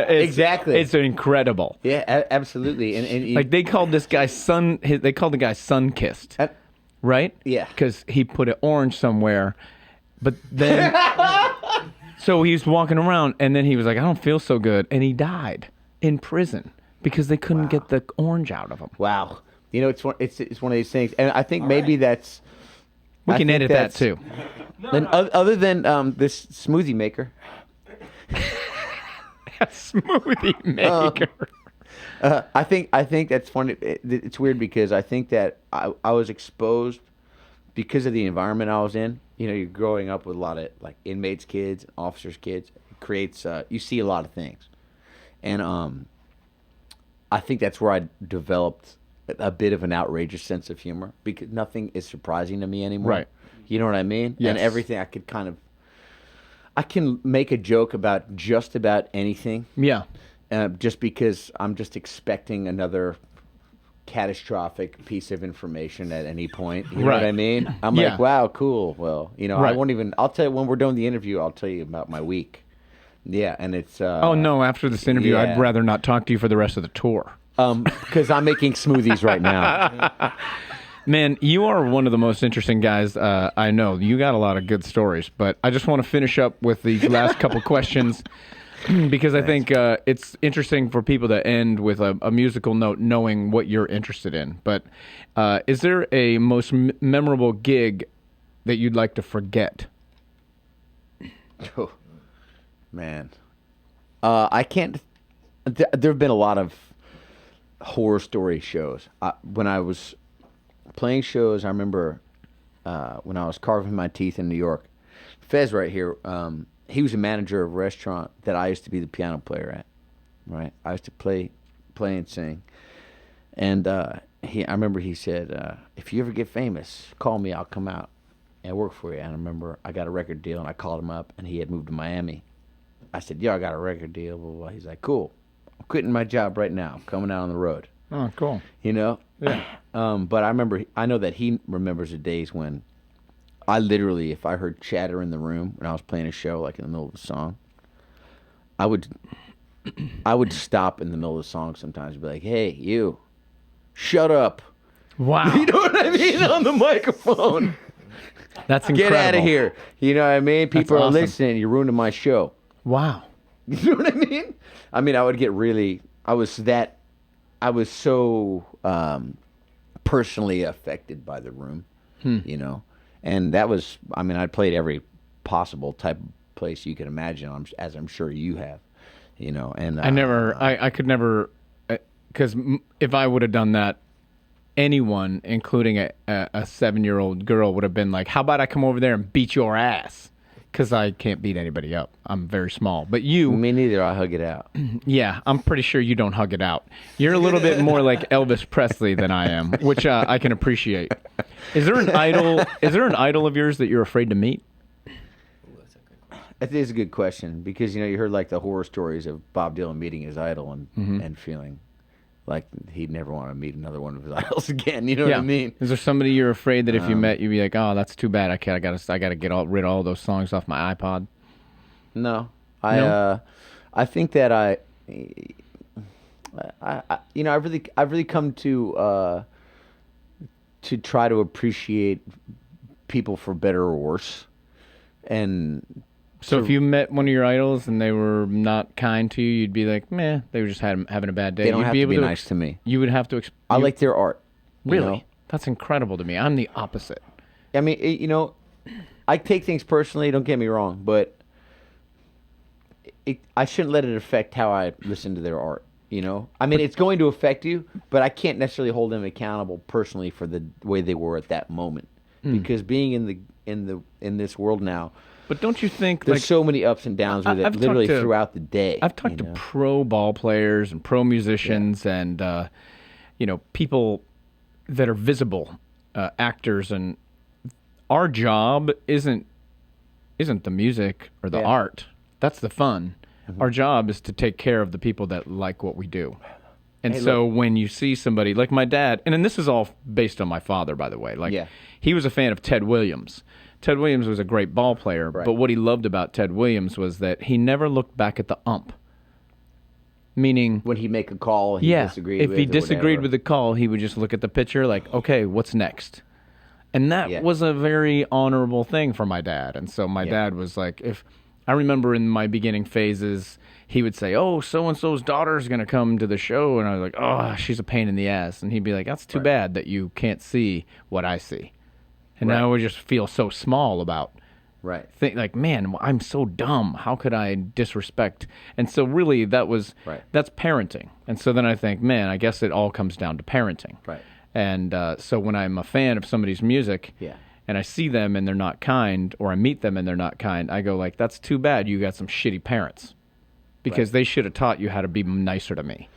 Exactly. it's incredible. Yeah, absolutely. And Like they called this guy they called the guy Sun Kissed, right? Yeah. Because he put an orange somewhere, but then so he was walking around, and then he was like, "I don't feel so good," and he died in prison because they couldn't get the orange out of him. wow, it's one of these things, and I think maybe that's. We I can think edit that that's- too. Then other than this smoothie maker, Smoothie maker. I think that's funny. It's weird because I think that I was exposed because of the environment I was in. You're growing up with a lot of like inmates' kids, officers' kids. It creates you see a lot of things, and I think that's where I developed a bit of an outrageous sense of humor because nothing is surprising to me anymore. Right. You know what I mean? Yes. And everything I can make a joke about just about anything. Yeah. Just because I'm just expecting another catastrophic piece of information at any point. You know what I mean? I'm Yeah. like, wow, cool. Well, I Right. won't even. I'll tell you when we're done with the interview. I'll tell you about my week. Yeah, and it's. Oh no! After this interview, yeah. I'd rather not talk to you for the rest of the tour. Because I'm making smoothies right now. Man, you are one of the most interesting guys I know. You got a lot of good stories, but I just want to finish up with these last couple questions because I think it's interesting for people to end with a musical note, knowing what you're interested in. But is there a most memorable gig that you'd like to forget? Oh, man, I can't. There have been a lot of horror story shows. When I was playing shows, I remember when I was carving my teeth in New York. Fez right here, he was a manager of a restaurant that I used to be the piano player at. Right, I used to play and sing, and I remember he said, "If you ever get famous, call me. I'll come out and work for you." And I remember I got a record deal, and I called him up, and he had moved to Miami. I said, "Yo, I got a record deal." Blah, blah, blah. He's like, "Cool. I'm quitting my job right now. I'm coming out on the road." Oh, cool. Yeah. But I know that he remembers the days when I literally, if I heard chatter in the room when I was playing a show, like in the middle of a song, I would stop in the middle of the song sometimes and be like, "Hey, you, shut up." Wow. You know what I mean? On the microphone. That's incredible. Get out of here. You know what I mean? People are awesome. listening. You're ruining my show. Wow. You know what I mean? I would get really. I was so personally affected by the room, and that was. I played every possible type of place you could imagine, as I'm sure you have, and I could never, because if I would have done that, anyone, including a 7-year-old girl, would have been like, how about I come over there and beat your ass? Because I can't beat anybody up. I'm very small. But you... Me neither. I hug it out. Yeah, I'm pretty sure you don't hug it out. You're a little bit more like Elvis Presley than I am, which I can appreciate. Is there an idol? Is there an idol of yours that you're afraid to meet? I think it's a good question because you heard like the horror stories of Bob Dylan meeting his idol and feeling like he'd never want to meet another one of his idols again. You know what I mean? Is there somebody you're afraid that if you met, you'd be like, oh, that's too bad. I gotta get rid of all those songs off my iPod. No, No? I think that I've really come to try to appreciate people for better or worse, and So if you met one of your idols and they were not kind to you, you'd be like, meh, they were just having a bad day. they don't You'd have be to able be nice to me. You would have to. I like their art. Really? know? That's incredible to me. I'm the opposite. I mean, I take things personally. Don't get me wrong, but I shouldn't let it affect how I listen to their art. I mean, it's going to affect you, but I can't necessarily hold them accountable personally for the way they were at that moment, because being in this world now, But don't you think there's so many ups and downs with it, I've literally talked to- throughout the day. I've talked to pro ball players and pro musicians and people that are visible actors, and our job isn't the music or the art. That's the fun. Our job is to take care of the people that like what we do. And when you see somebody like my dad, and then this is all based on my father, by the way. He was a fan of Ted Williams. Ted Williams was a great ball player, but what he loved about Ted Williams was that he never looked back at the ump. Meaning, when he make a call, he disagreed if with he or disagreed whatever. with the call, he would just look at the pitcher like, okay, what's next? And that was a very honorable thing for my dad. And so my dad was like, I remember in my beginning phases, he would say, oh, so-and-so's daughter's going to come to the show. And I was like, oh, she's a pain in the ass. And he'd be like, that's too bad that you can't see what I see. And I would just feel so small about think like, man, I'm so dumb. How could I disrespect? And so really that's parenting. And so then I think, man, I guess it all comes down to parenting. Right. And so when I'm a fan of somebody's music and I see them and they're not kind, or I meet them and they're not kind, I go like, that's too bad you got some shitty parents, because they should have taught you how to be nicer to me.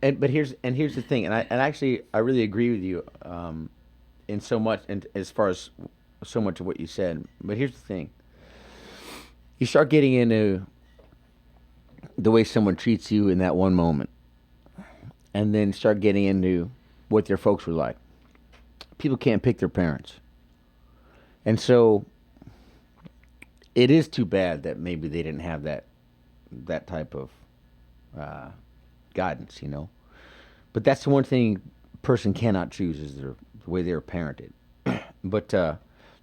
But here's the thing, and I really agree with you in so much, and as far as so much of what you said. But here's the thing: you start getting into the way someone treats you in that one moment, and then start getting into what their folks were like. People can't pick their parents, and so it is too bad that maybe they didn't have that type of guidance, But that's the one thing a person cannot choose, is the way they're parented. But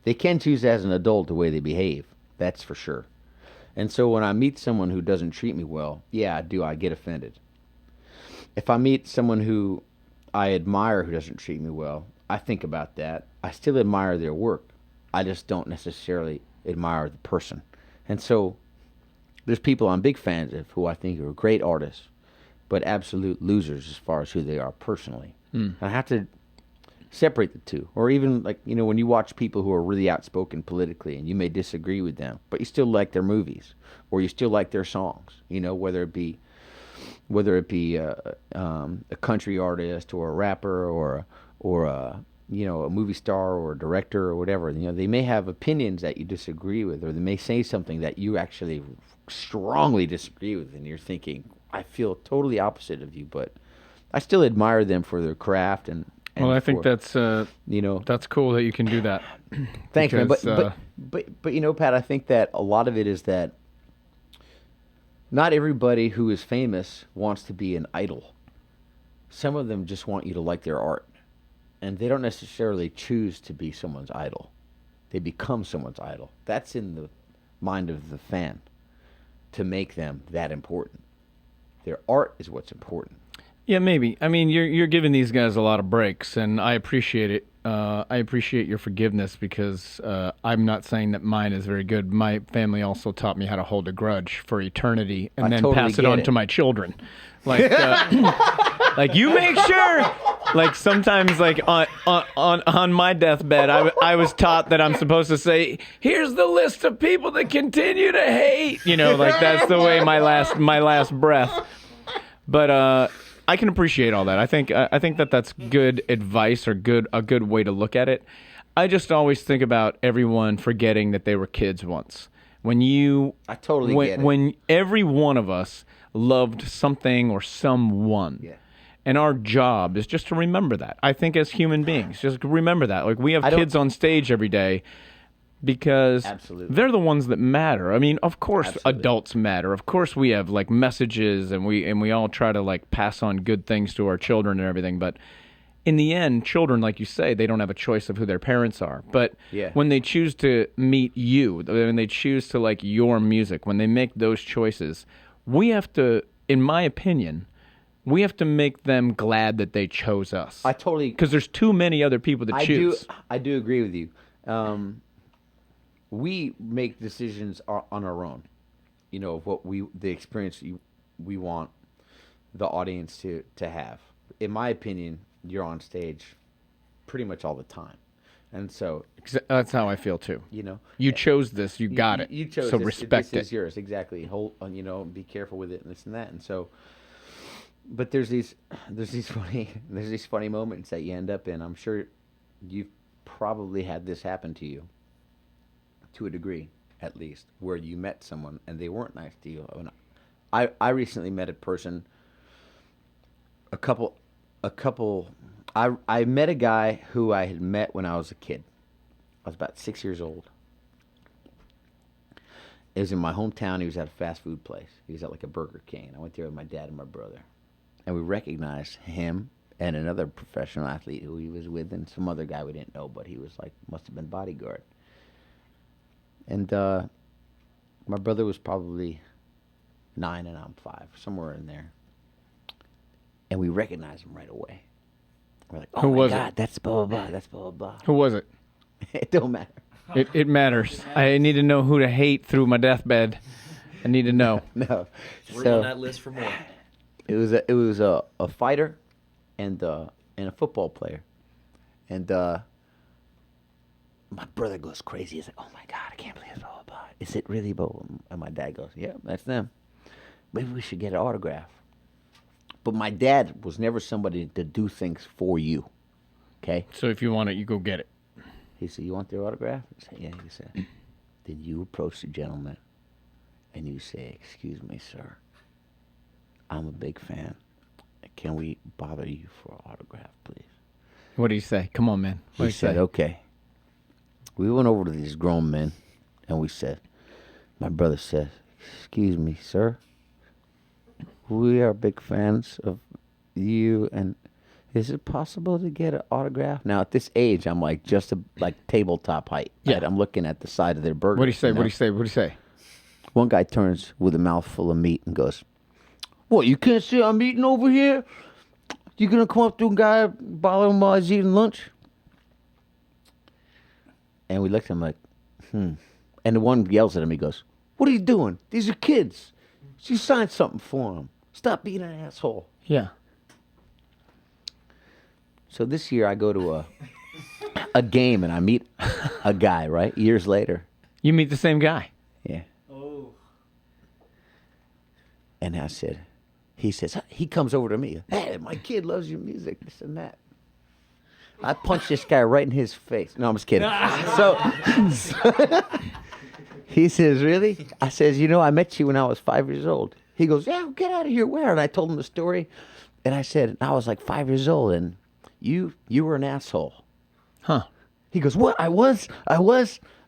they can choose as an adult the way they behave. That's for sure. And so when I meet someone who doesn't treat me well, I get offended. If I meet someone who I admire who doesn't treat me well, I think about that. I still admire their work. I just don't necessarily admire the person. And so there's people I'm big fans of who I think are great artists, but absolute losers as far as who they are personally. And I have to separate the two. Or even when you watch people who are really outspoken politically, and you may disagree with them, but you still like their movies, or you still like their songs, whether it be a country artist or a rapper or a movie star or a director or whatever. They may have opinions that you disagree with, or they may say something that you actually strongly disagree with, and you're thinking, I feel totally opposite of you, but I still admire them for their craft and well, I think that's that's cool that you can do that. Thanks, because, man. But Pat, I think that a lot of it is that not everybody who is famous wants to be an idol. Some of them just want you to like their art, and they don't necessarily choose to be someone's idol. They become someone's idol. That's in the mind of the fan, to make them that important. Their art is what's important. Yeah, maybe. I mean, you're giving these guys a lot of breaks, and I appreciate it. I appreciate your forgiveness, because I'm not saying that mine is very good. My family also taught me how to hold a grudge for eternity and then totally pass it get on it. to my children. Like, like you make sure like sometimes like on my deathbed, I was taught that I'm supposed to say, "Here's the list of people that continue to hate." You know, like that's the way my last breath. But I can appreciate all that. I think that's good advice or a good way to look at it. I just always think about everyone forgetting that they were kids once. I totally get it. When every one of us loved something or someone. Yeah. And our job is just to remember that. I think as human beings, just remember that. Like we have kids on stage every day because Absolutely. they're the ones that matter. I mean, of course Absolutely. adults matter. Of course we have like messages and we all try to like pass on good things to our children and everything, but in the end, children, like you say, they don't have a choice of who their parents are. But when they choose to meet you, when they choose to like your music, when they make those choices, we have to, in my opinion, we have to make them glad that they chose us. I totally... Because there's too many other people to choose. I do agree with you. We make decisions on our own. You know, what the experience we want the audience to have. In my opinion, you're on stage pretty much all the time. And so... That's how I feel, too. You know? You chose this. You got it. You chose so this. respect this it. is yours. Exactly. Hold, be careful with it and this and that. And so... But there's these funny moments that you end up in. I'm sure you've probably had this happen to you, to a degree, at least, where you met someone and they weren't nice to you. I recently met a person. I met a guy who I had met when I was a kid. I was about 6 years old. It was in my hometown. He was at a fast food place. He was at like a Burger King. I went there with my dad and my brother. And we recognized him and another professional athlete who he was with and some other guy we didn't know, but he was like, must have been bodyguard. And my brother was probably 9 and I'm 5, somewhere in there. And we recognized him right away. We're like, oh Who my was God, it? that's blah, blah, blah, that's blah, blah, blah. Who was it? It don't matter. It matters. I need to know who to hate through my deathbed. I need to know. No. We're on that list for more. It was a fighter and a football player. And my brother goes crazy. He's like, oh my God, I can't believe it's blah, blah, blah. Is it really Bo? And my dad goes, yeah, that's them. Maybe we should get an autograph. But my dad was never somebody to do things for you. Okay? So if you want it, you go get it. He said, you want their autograph? I said, yeah. He said, then you approach the gentleman and you say, excuse me, sir. I'm a big fan. Can we bother you for an autograph, please? What do you say? Come on, man. What do He you said, say? okay. We went over to these grown men and we said, my brother said, excuse me, sir. We are big fans of you, and is it possible to get an autograph? Now, at this age, I'm like just like tabletop height. Yeah. Right? I'm looking at the side of their burger. What do you say? What do you say? What do you say? One guy turns with a mouthful of meat and goes, what, you can't see I'm eating over here? You gonna come up to a guy, bother him while he's eating lunch? And we looked at him like, And the one yells at him, he goes, what are you doing? These are kids. You signed something for them. Stop being an asshole. Yeah. So this year I go to a game and I meet a guy, right? Years later. You meet the same guy. Yeah. Oh. And he comes over to me. Hey, my kid loves your music, this and that. I punched this guy right in his face. No, I'm just kidding. So he says, really? I says, I met you when I was 5 years old. He goes, yeah, get out of here. Where? And I told him the story. And I said, I was like 5 years old and you were an asshole. Huh. He goes, what? I was?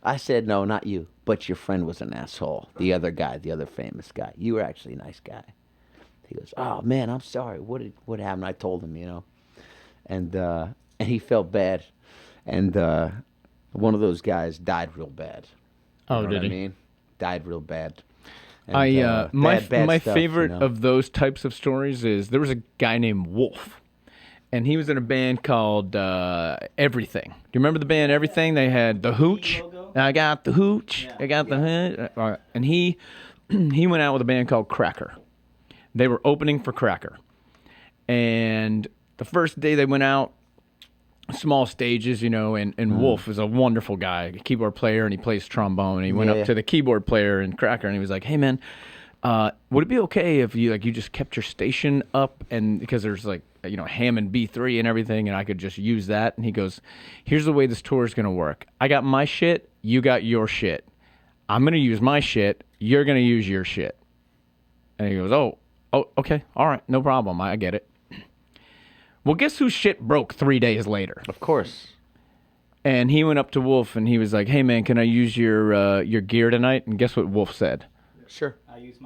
I said, no, not you. But your friend was an asshole. The other guy, the other famous guy. You were actually a nice guy. He goes, oh, man, I'm sorry. What happened? I told him, And he felt bad. And one of those guys died real bad. Oh, You know did what he? I mean? Died real bad. And, My bad stuff, favorite of those types of stories is there was a guy named Wolf, and he was in a band called Everything. Do you remember the band Everything? They had the Hooch. I got the Hooch. I got the Hooch. And he went out with a band called Cracker. They were opening for Cracker, and the first day they went out, small stages, you know, and Wolf is a wonderful guy, a keyboard player, and he plays trombone. And he went up to the keyboard player and Cracker, and he was like, "Hey, man, would it be okay if you just kept your station up, and because there's like, you know, Hammond B3 and everything, and I could just use that?" And he goes, "Here's the way this tour is gonna work. I got my shit, you got your shit. I'm gonna use my shit, you're gonna use your shit." And he goes, "Oh, okay, all right, no problem. I get it." Well, guess whose shit broke 3 days later? Of course. And he went up to Wolf and he was like, "Hey man, can I use your gear tonight?" And guess what Wolf said? Sure.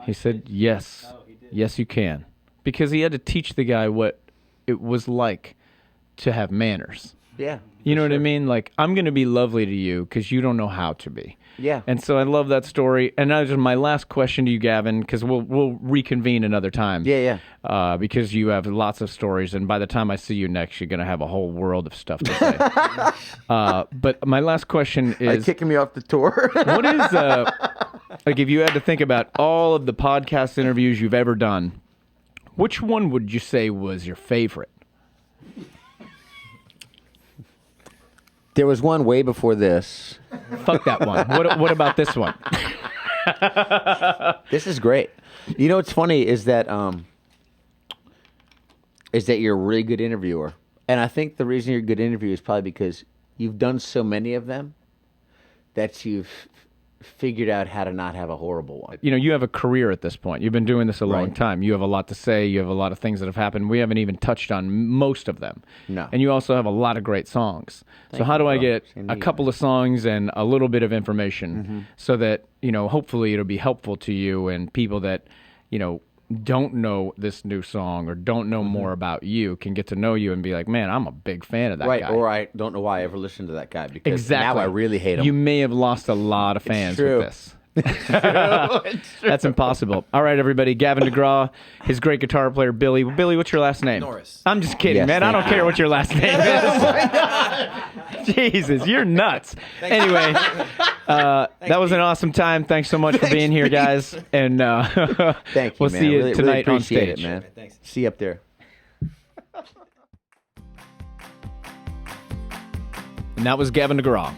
He said, "Yes, yes you can," because he had to teach the guy what it was like to have manners. Yeah. You know what I mean? Like, I'm going to be lovely to you because you don't know how to be. Yeah. And so I love that story. And now just my last question to you, Gavin, because we'll reconvene another time. Yeah. Because you have lots of stories, and by the time I see you next, you're going to have a whole world of stuff to say. But my last question Are you is, kicking me off the tour? what is, like, if you had to think about all of the podcast interviews you've ever done, which one would you say was your favorite? There was one way before this. Fuck that one. What about this one? This is great. You know what's funny is that you're a really good interviewer. And I think the reason you're a good interviewer is probably because you've done so many of them that you've figured out how to not have a horrible one. You know, you have a career at this point. You've been doing this a long Right. time. You have a lot to say. You have a lot of things that have happened. We haven't even touched on most of them. No. And you also have a lot of great songs. So Thank how you, do I bro. get Same to a you, couple man. of songs and a little bit of information so that, you know, hopefully it'll be helpful to you and people that, you know, don't know this new song or don't know more about you can get to know you and be like, man, I'm a big fan of that Right, guy. or I don't know why I ever listened to that guy because Exactly. now I really hate him. You may have lost a lot of fans true. with this. That's impossible. All right, everybody. Gavin DeGraw, his great guitar player, Billy. Billy, what's your last name? Norris. I'm just kidding, Yes, man. I thank don't care what your last name is. Jesus, you're nuts. Anyway, that was an awesome time. Thanks so much for being here, guys. And Thank you, we'll man. see you Really- tonight really on appreciate stage. it, man. Thanks. See you up there. And that was Gavin DeGraw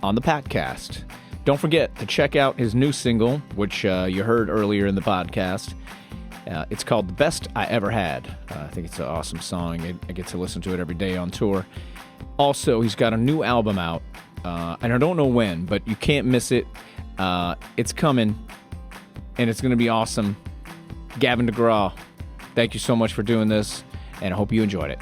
on the Patcast. Don't forget to check out his new single, which you heard earlier in the podcast. It's called The Best I Ever Had. I think it's an awesome song. I get to listen to it every day on tour. Also, he's got a new album out, and I don't know when, but you can't miss it. It's coming, and it's going to be awesome. Gavin DeGraw, thank you so much for doing this, and I hope you enjoyed it.